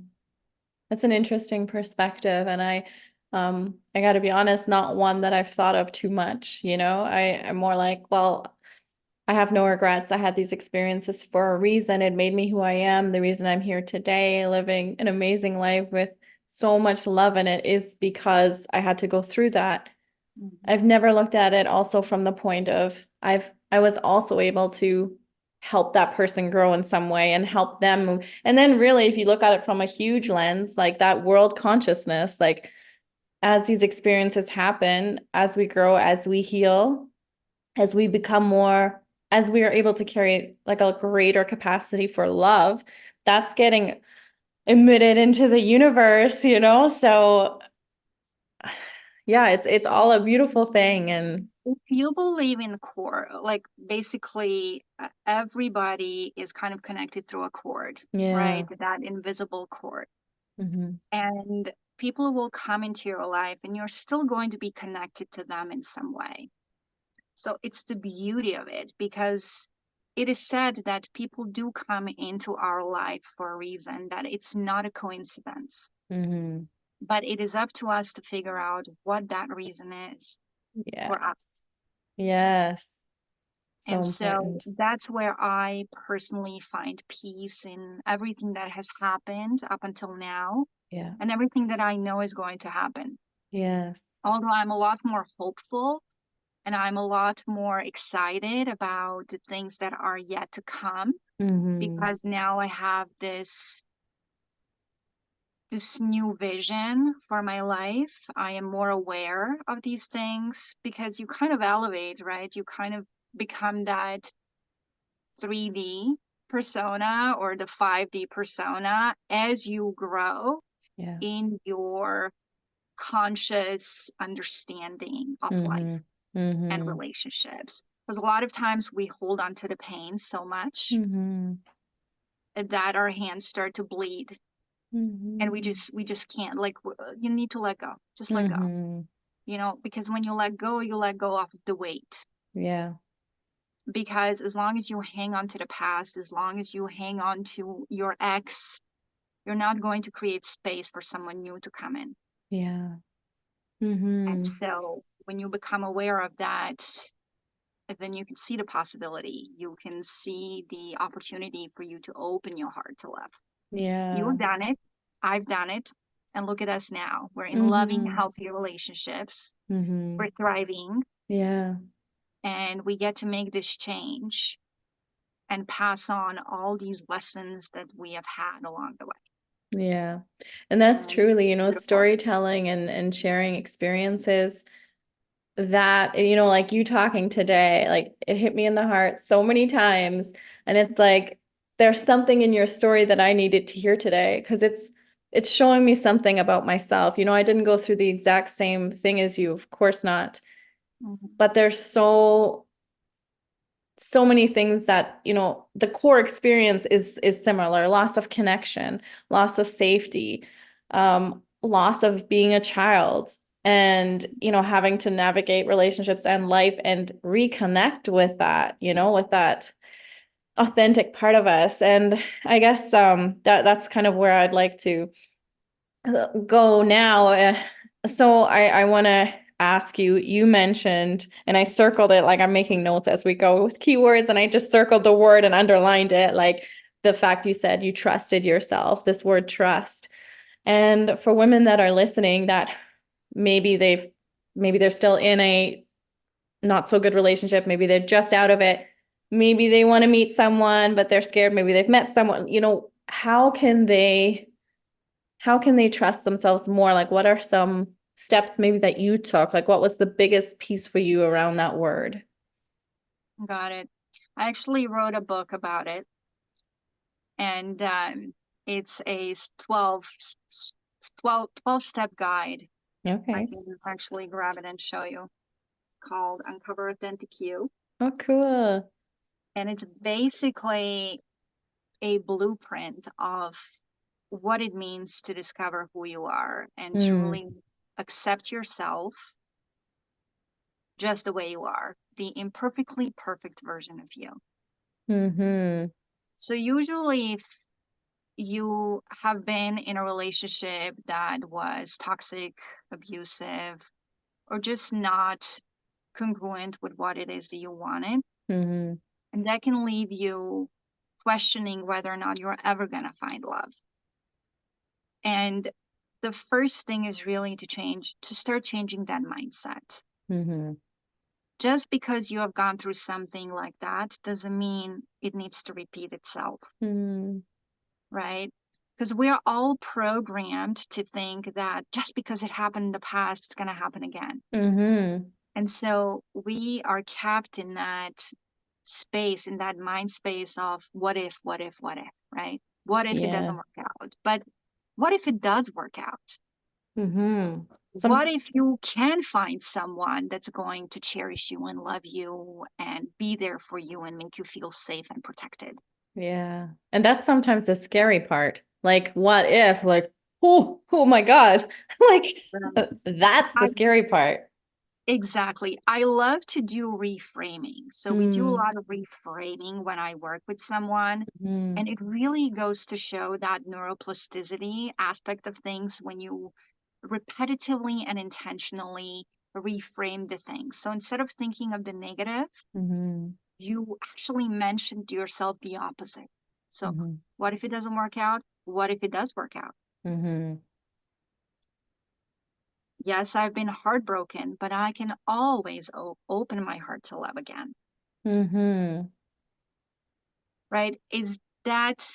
That's an interesting perspective. And I got to be honest, not one that I've thought of too much. I'm more like, well, I have no regrets. I had these experiences for a reason. It made me who I am. The reason I'm here today, living an amazing life with so much love in it, is because I had to go through that. Mhm. I've never looked at it also from the point of I was also able to help that person grow in some way and help them move. And then really, if you look at it from a huge lens, like that world consciousness, like as these experiences happen, as we grow, as we heal, as we become more, as we are able to carry like a greater capacity for love, that's getting emitted into the universe. So yeah, it's all a beautiful thing. And If you believe in core, like basically everybody is kind of connected through a cord, yeah. right? That invisible cord. Hmm. And people will come into your life and you're still going to be connected to them in some way. So it's the beauty of it, because it is said that people do come into our life for a reason, that it's not a coincidence, Mm-hmm. but it is up to us to figure out what that reason is for us. Yes. Yes. So And so important. that's where I personally find peace in everything that has happened up until now Yeah. and everything that I know is going to happen. Yes. Although I'm a lot more hopeful and I'm a lot more excited about the things that are yet to come, Mm-hmm. because now I have this new vision for my life. I am more aware of these things because you kind of elevate, right? You kind of become that 3D persona or the 5D persona as you grow Yeah. in your conscious understanding of Mm-hmm. life and Mm-hmm. relationships. Because a lot of times we hold on to the pain so much Mm-hmm. that our hands start to bleed, and we Mm-hmm. just can't, like, you need to let go, just let go, Mm-hmm. because when you let go off of the weight. Yeah. Because as long as you hang on to the past, as long as you hang on to your ex, you're not going to create space for someone new to come in. Yeah. And Mm-hmm. so when you become aware of that, then you can see the possibility. You can see the opportunity for you to open your heart to love. Yeah. You've done it. I've done it. And look at us now. We're in loving, Mm-hmm. healthy relationships. Mm-hmm. We're thriving, Yeah. and we get to make this change and pass on all these lessons that we have had along the way. Yeah. And that's And truly, it's beautiful. storytelling and sharing experiences that, like you talking today, like it hit me in the heart so many times. And it's like, there's something in your story that I needed to hear today because it's showing me something about myself. I didn't go through the exact same thing as you, of course not. Mhm. But there's so many things that the core experience is similar: loss of connection, loss of safety, loss of being a child, and having to navigate relationships and life and reconnect with that, with that authentic part of us. And I guess that's kind of where I'd like to go now. So I want to ask you, you mentioned, and I circled it, like I'm making notes as we go with keywords, and I just circled the word and underlined it, like the fact you said you trusted yourself, this word trust. And for women that are listening, that maybe they're still in a not so good relationship, maybe they're just out of it, maybe they want to meet someone, but they're scared, maybe they've met someone, how can they trust themselves more? Like, what are some steps maybe that you took? Like, what was the biggest piece for you around that word? Got it. I actually wrote a book about it, and it's a 12 step guide. I Okay. can actually grab it and show you, called Uncover Authentic You. Oh, cool. And it's basically a blueprint of what it means to discover who you are and Mm, truly accept yourself just the way you are, the imperfectly perfect version of you. mm-hmm. So, usually, if you have been in a relationship that was toxic, abusive, or just not congruent with what it is that you wanted, Mm-hmm. and that can leave you questioning whether or not you're ever going to find love. And the first thing is really to start changing that mindset. Mm-hmm. Just because you have gone through something like that doesn't mean it needs to repeat itself, Mm-hmm. right? Because we're all programmed to think that just because it happened in the past, it's going to happen again. Mm-hmm. And so we are kept in that space, in that mind space of what if, right? What if it Yeah. doesn't work out? But what if it does work out? Mm-hmm. What if you can find someone that's going to cherish you and love you and be there for you and make you feel safe and protected? Yeah. And that's sometimes the scary part. Like, what if, like, oh my God, like, Um, that's the I, scary part. Exactly. I love to do reframing. So we do a Mm, lot of reframing when I work with someone. mm, And it really goes to show that neuroplasticity aspect of things when you repetitively and intentionally reframe the things. So instead of thinking of the negative, mm, you actually mentioned to yourself the opposite. So mm, what if it doesn't work out? What if it does work out? mm, Yes, I've been heartbroken, but I can always open my heart to love again, mm, right? Is that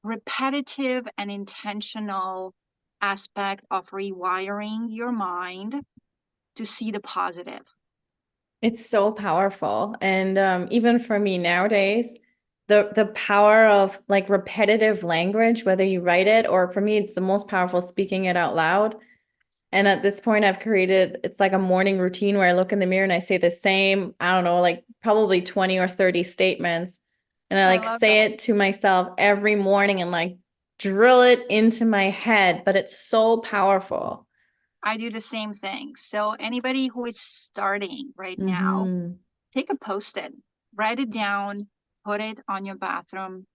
repetitive and intentional aspect of rewiring your mind to see the positive. It's so powerful. And even for me nowadays, the power of like repetitive language, whether you write it or for me, it's the most powerful speaking it out loud. And at this point, I've created, it's like a morning routine where I look in the mirror and I say the same, I don't know, like probably 20 or 30 statements. And I I like love say that. it to myself every morning and like drill it into my head, but it's so powerful. I do the same thing. So anybody who is starting right now, Mm-hmm. take a post-it, write it down, put it on your bathroom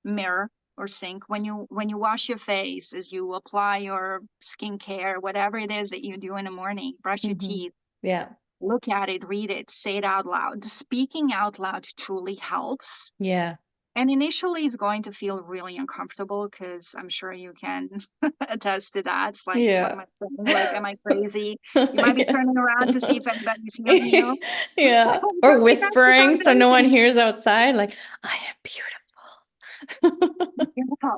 mirror or sink when you wash your face, as you apply your skincare, whatever it is that you do in the morning, brush your Mm-hmm. teeth, Yeah. look at it, read it, say it out loud. Speaking out loud truly helps. Yeah. And initially, it's going to feel really uncomfortable because I'm sure you can attest to that. It's like, what Yeah. am I saying? Like, am I crazy? You might be Yeah. turning around to see if anybody's hearing you. Yeah. Or Something actually whispering so no one convincing. hears outside, like, I am beautiful. Yeah.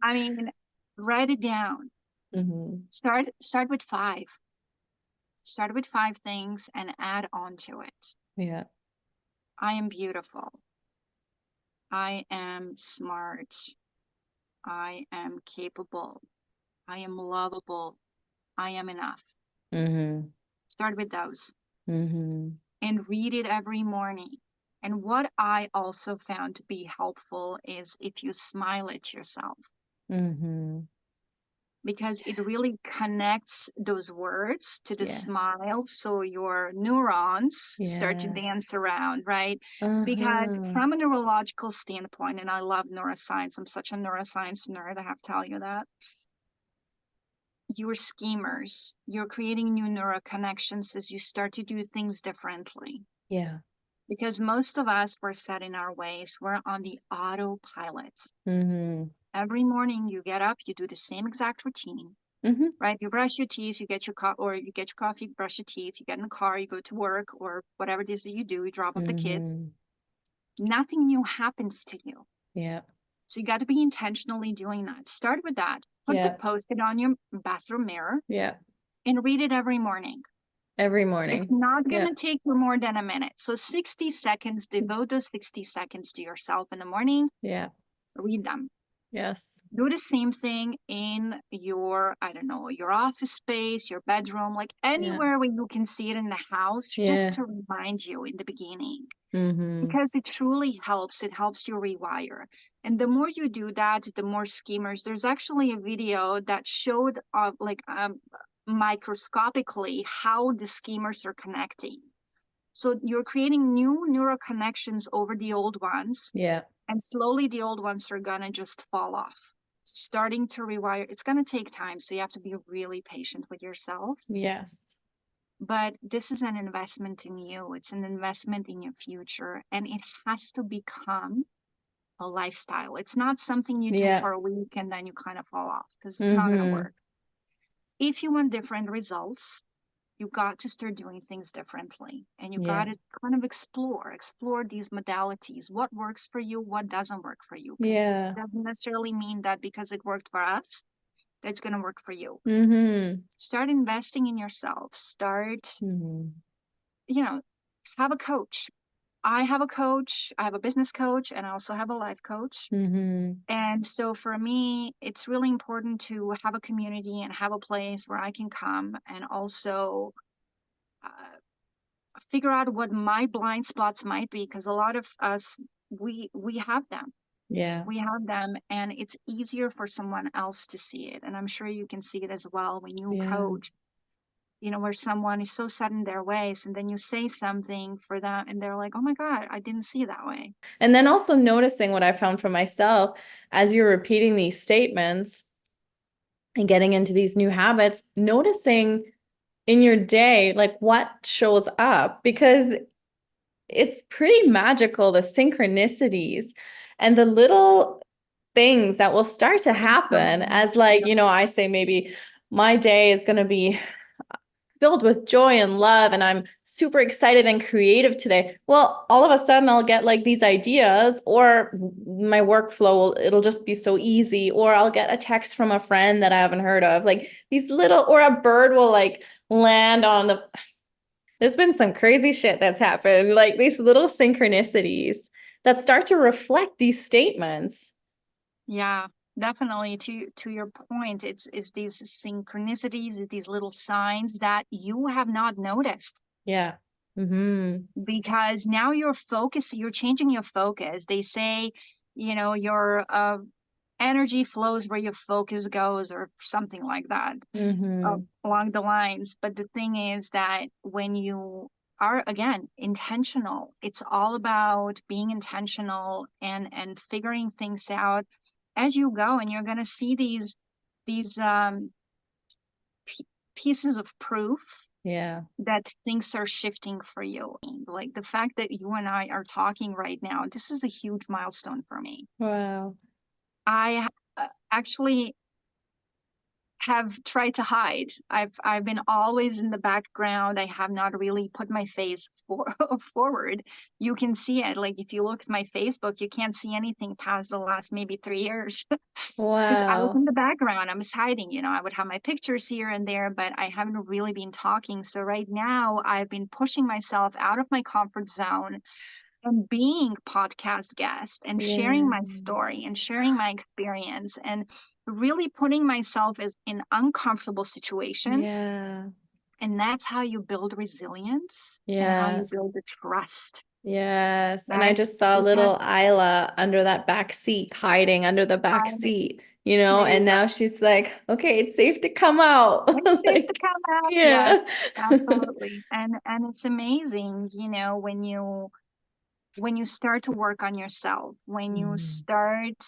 I mean, write it down. Mm-hmm. Start with five. Start with five things and add on to it. Yeah. I am beautiful. I am smart. I am capable. I am lovable. I am enough. Mm-hmm. Start with those Mm-hmm. and read it every morning. And what I also found to be helpful is if you smile at yourself, Mm-hmm. because it really connects those words to the Yeah. smile. So your neurons start to Yeah. dance around, right? Because Uh-huh. from a neurological standpoint, and I love neuroscience, I'm such a neuroscience nerd, I have to tell you that. You're schemers. You're creating new neural connections as you start to do things differently. Yeah. Because most of us were set in our ways. We're on the autopilot. Mm-hmm. Every morning you get up, you do the same exact routine, Mm-hmm. right? You brush your teeth, you get your or you get your coffee, you brush your teeth, you get in the car, you go to work or whatever it is that you do, you drop off the kids. Mm-hmm. Nothing new happens to you. Yeah. So you got to be intentionally doing that. Start with that. Put the Yeah. post-it on your bathroom mirror Yeah. and read it every morning. Every It's morning. not going Yeah. to take you more than a minute. So 60 seconds, devote those 60 seconds to yourself in the morning, Yeah. read them. Yes. Do the same thing in your, I don't know, your office space, your bedroom, like Yeah. anywhere where you can see it in the house, just Yeah. to remind you in the beginning. Mm-hmm. Because it truly helps. It helps you rewire. And the more you do that, the more schemers. There's actually a video that showed microscopically how the schemers are connecting. So you're creating new neural connections over the old ones, Yeah. and slowly the old ones are gonna just fall off. Starting to rewire, it's gonna take time. So you have to be really patient with yourself. Yes. But this is an investment in you. It's an investment in your future, and it has to become a lifestyle. It's not something you do Yeah. for a week and then you kind of fall off because it's not going to Mm-hmm. work. If you want different results, you got to start doing things differently and you got Yeah. to kind of explore these modalities. What works for you, what doesn't work for you, because it Yeah. doesn't necessarily mean that because it worked for us, that's going to work for you. Mm-hmm. Start investing in yourself. Start, Mm-hmm. you know, have a coach. I have a coach, I have a business coach, and I also have a life coach. Mm-hmm. And so for me, it's really important to have a community and have a place where I can come and also uh, figure out what my blind spots might be, because a lot of us, we have them. Yeah. We have them, and it's easier for someone else to see it. And I'm sure you can see it as well when you Yeah. coach. where someone is so set in their ways, and then you say something for them and they're like, oh my God, I didn't see it that way. And then also noticing what I found for myself as you're repeating these statements and getting into these new habits, noticing in your day, like what shows up, because it's pretty magical, the synchronicities and the little things that will start to happen as like, Yeah. I say maybe my day is going to be filled with joy and love and I'm super excited and creative today. Well, all of a sudden I'll get like these ideas or my workflow it'll just be so easy, or I'll get a text from a friend that I haven't heard of. Like these little, or a bird will like land on the, there's been some crazy shit that's happened, like these little synchronicities that start to reflect these statements. Yeah, definitely. To your point, it's these synchronicities, it's these little signs that you have not noticed, Yeah. Mm-hmm. because now you're changing your focus. They say, your energy flows where your focus goes, or something like that, Mm-hmm. along the lines. But the thing is that when you are, again, intentional, it's all about being intentional and figuring things out as you go, and you're going to see these pieces of proof Yeah. that things are shifting for you. Like the fact that you and I are talking right now, this is a huge milestone for me. Wow. I actually have tried to hide. I've been always in the background. I have not really put my face forward. You can see it. Like if you look at my Facebook, you can't see anything past the last maybe 3 years. Because I was in Wow. the background. I was hiding. I would have my pictures here and there, but I haven't really been talking. So right now I've been pushing myself out of my comfort zone and being podcast guest and sharing Yeah. my story and sharing my experience and really putting myself as in uncomfortable situations. Yeah. And that's how you build resilience and how you Yes. build the trust, Yes. And I right? just saw Because little Illa under that back seat, hiding under the back I, seat, there you and now go. she's like, okay, it's safe to come out. It's safe to Like, come out. Yes, yeah. absolutely. And it's amazing, when you start to work on yourself, when you Mm. start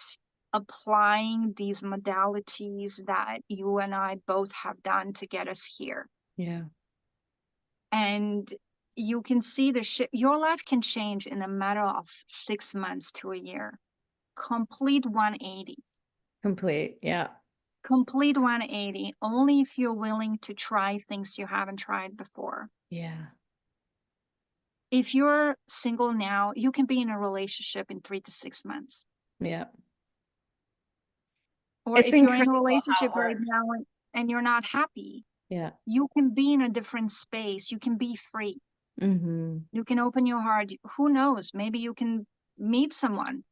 applying these modalities that you and I both have done to get us here, Yeah. and you can see the shift, your life can change in a matter of 6 months to a year. Complete 180. Complete. Yeah. Complete 180, only if you're willing to try things you haven't tried before. Yeah. If you're single now, you can be in a relationship in 3 to 6 months. Yeah. Or It's if you're in a incredible how relationship it right works. now and you're not happy, Yeah. you can be in a different space. You can be free. Mm-hmm. You can open your heart. Who knows? Maybe you can meet someone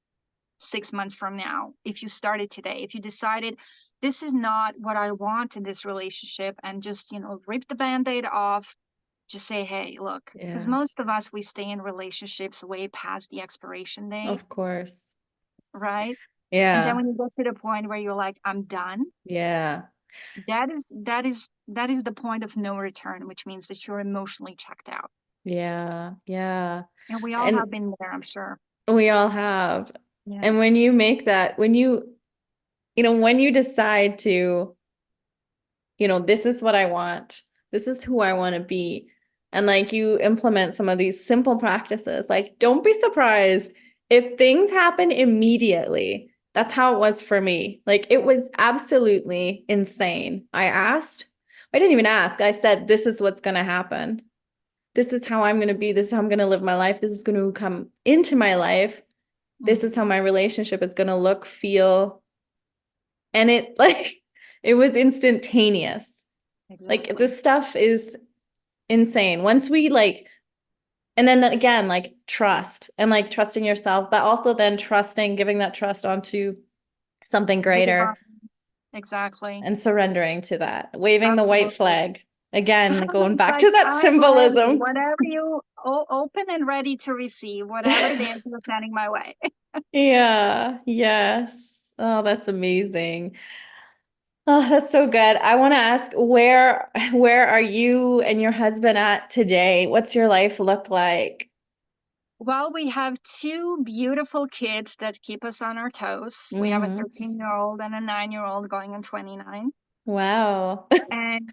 6 months from now if you started today. If you decided this is not what I want in this relationship, and just, rip the band-aid off, just say, hey, look, because Yeah. most of us, we stay in relationships way past the expiration date, Of course. right? And then Yeah. when you get to the point where you're like, I'm done, Yeah. that is the point of no return, which means that you're emotionally checked out. Yeah. Yeah. And we all And have been there, I'm sure. we all have. Yeah. And when you make that, when you decide to, this is what I want, this is who I want to be, and like you implement some of these simple practices, like don't be surprised if things happen immediately. That's how it was for me. Like it was absolutely insane. I didn't even ask. I said, this is what's going to happen. This is how I'm going to be. This is how I'm going to live my life. This is going to come into my life. This is how Mhm. my relationship is going to look, feel. And it like, it was instantaneous. Like Exactly. this stuff is insane. Once we like, and then again, like trust and like trusting yourself, but also then trusting, giving that trust onto something The divine. greater Exactly. and surrendering to that, waving the white Absolutely. flag. Again, going It's back like, to that I'm ready. symbolism. Whatever you open and ready to receive, whatever it is, you're standing my way. Yeah, yes. Oh, that's amazing. Oh, that's so good. I want to ask where are you and your husband at today? What's your life look like? Well, we have two beautiful kids that keep us on our toes. We have a Hmm. 13-year-old and a 9-year-old going on 29. Wow. And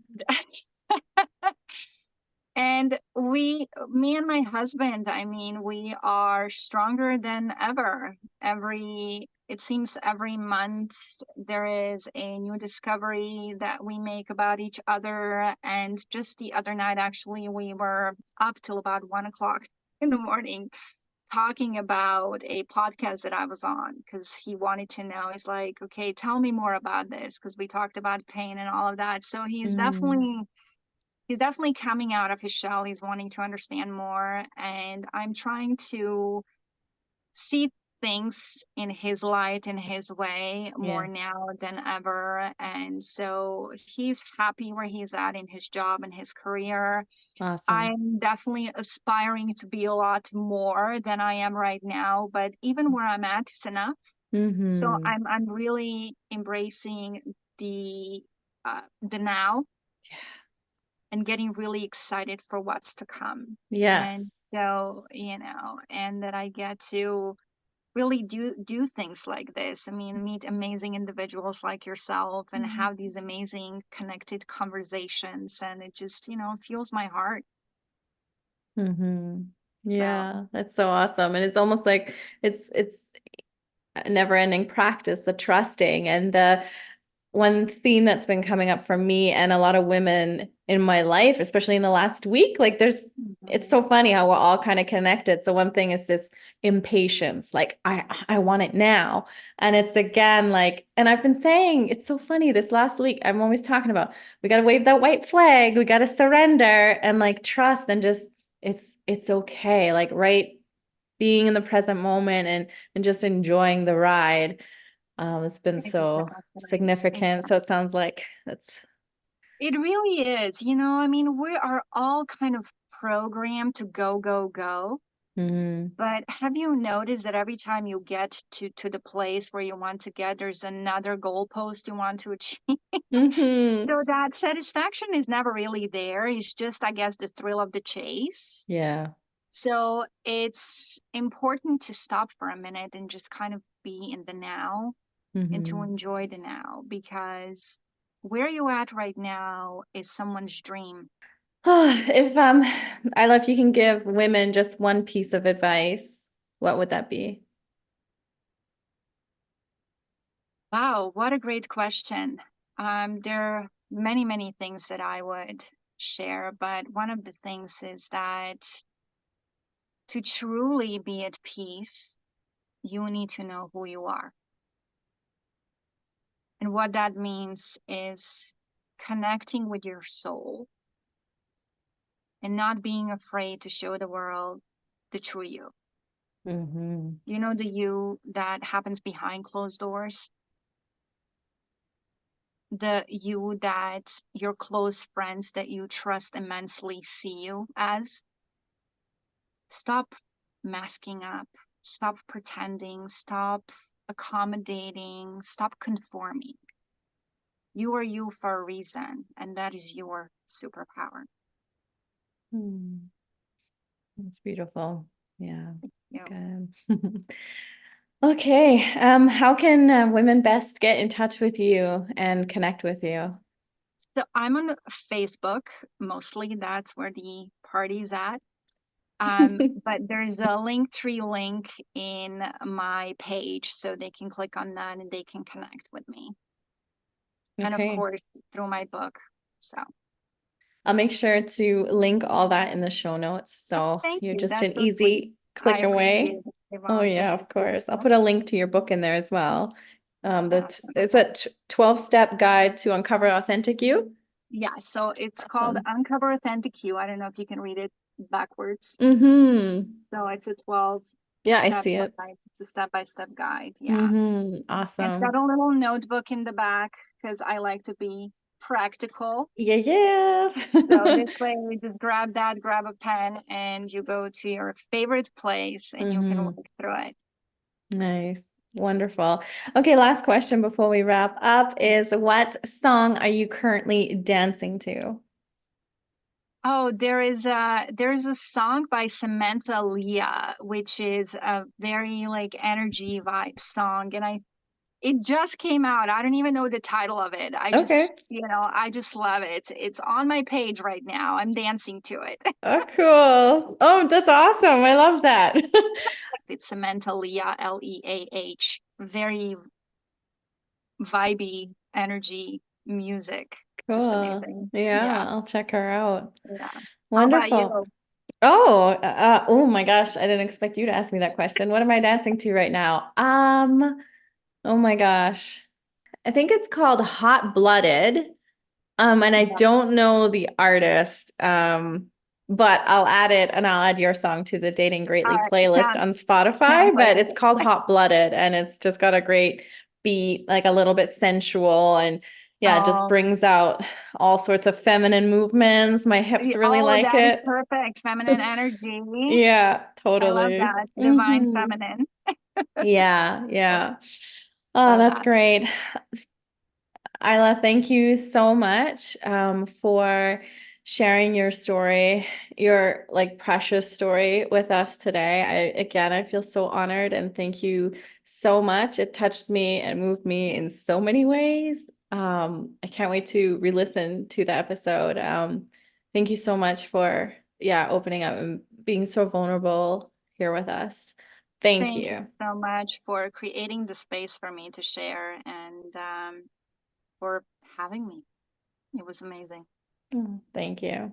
and me and my husband, I mean, we are stronger than ever. It seems every month there is a new discovery that we make about each other. And just the other night, actually, we were up till about 1 o'clock in the morning talking about a podcast that I was on because he wanted to know. He's like, okay, tell me more about this because we talked about pain and all of that. So Mm, he's definitely coming out of his shell. He's wanting to understand more, and I'm trying to see things in his light, in his way, yeah. more now than ever. And so he's happy where he's at in his job and his career. Awesome. I'm definitely aspiring to be a lot more than I am right now, but even where I'm at is enough. So Hmm. I'm really embracing the now and getting really excited for what's to come. And Yes. so, and that I get to really do things like this. I mean, meet amazing individuals like yourself and have these amazing connected conversations, and it just, fuels my heart. Hmm. So Yeah, that's so awesome. And it's almost like it's a never-ending practice, the trusting and the one theme that's been coming up for me and a lot of women in my life, especially in the last week, like it's mhm. so funny how we're all kind of connected. So one thing is this impatience, like I want it now. And it's again like, and I've been saying, it's so funny this last week, I'm always talking about, we got to wave that white flag, we got to surrender and like trust and just, it's okay. Like, right. Being in the present moment and just enjoying the ride. It's been so Exactly. significant. So Exactly. it sounds like that's It really is. I mean, we are all kind of programmed to go, go, go. mm-hmm. But have you noticed that every time you get to the place where you want to get, there's another goalpost you want to achieve? Mm-hmm. So that satisfaction is never really there. It's just, I guess, the thrill of the chase. Yeah. So it's important to stop for a minute and just kind of be in the now and to Mm-hmm. enjoy the now because where you're at right now is someone's dream. If I love, if you can give women just one piece of advice, what would that be? Wow, what a great question. There are many, many things that I would share, but one of the things is that to truly be at peace, you need to know who you are. And what that means is connecting with your soul and not being afraid to show the world the true you. Mm-hmm. The you that happens behind closed doors, the you that your close friends that you trust immensely see you as. Stop masking up, stop pretending, stop accommodating, stop conforming. You are you for a reason, and that is your superpower. Hmm. That's beautiful. Yeah. You know. Good. Okay. How can women best get in touch with you and connect with you? So I'm on Facebook mostly. That's where the party's at. But there's a Linktree link in my page, so they can click on that and they can connect with me. And of Okay. course, through my book. So I'll make sure to link all that in the show notes. So thank you're you. just That's an so sweet. easy I click appreciate away. it, Oh Yvonne. yeah, Thank of you. course. I'll put a link to your book in there as well. That's It's wonderful. a 12-step guide to uncover authentic you. Yeah, so it's called Awesome. Uncover Authentic You. I don't know if you can read it backwards. Mm-hmm. So it's a 12 Yeah, I step see it. guide. It's a step-by-step guide. Yeah. Mm-hmm. It's Awesome. got a little notebook in the back because I like to be practical. Yeah, yeah. So this way you just grab that, grab a pen, and you go to your favorite place and you can Mm-hmm. work through it. Nice. Wonderful. Okay, last question before we wrap up is what song are you currently dancing to? Oh, there's a song by Samantha Leah, which is a very like energy vibe song, and I it just came out. I don't even know the title of it. Okay. I just love it. It's on my page right now. I'm dancing to it. Oh, cool. Oh, that's awesome. I love that. It's Samantha Leah, Leah. Very vibey energy music. Just Cool. amazing. Yeah, Yeah, I'll check her out. yeah. How about Wonderful. you? Oh my gosh, I didn't expect you to ask me that question. What am I dancing to right now? Oh my gosh. I think it's called Hot Blooded. And I Yeah. don't know the artist. But I'll add it and I'll add your song to the Dating All Greatly right. playlist on Spotify, but it's Translated. called Hot Blooded and it's just got a great beat, like a little bit sensual and yeah, it just Oh, brings out all sorts of feminine movements. My hips really oh, like that is it. perfect. Feminine energy. Yeah, I love totally. that. Divine feminine. Yeah, yeah. Oh, Love that's that. great. Isla, thank you so much for sharing your story, your like precious story with us today. I feel so honored and thank you so much. It touched me and moved me in so many ways. I can't wait to re-listen to the episode. Thank you so much for, yeah, opening up and being so vulnerable here with us. Thank Thank you you. so much for creating the space for me to share and for having me. It was amazing. Thank you.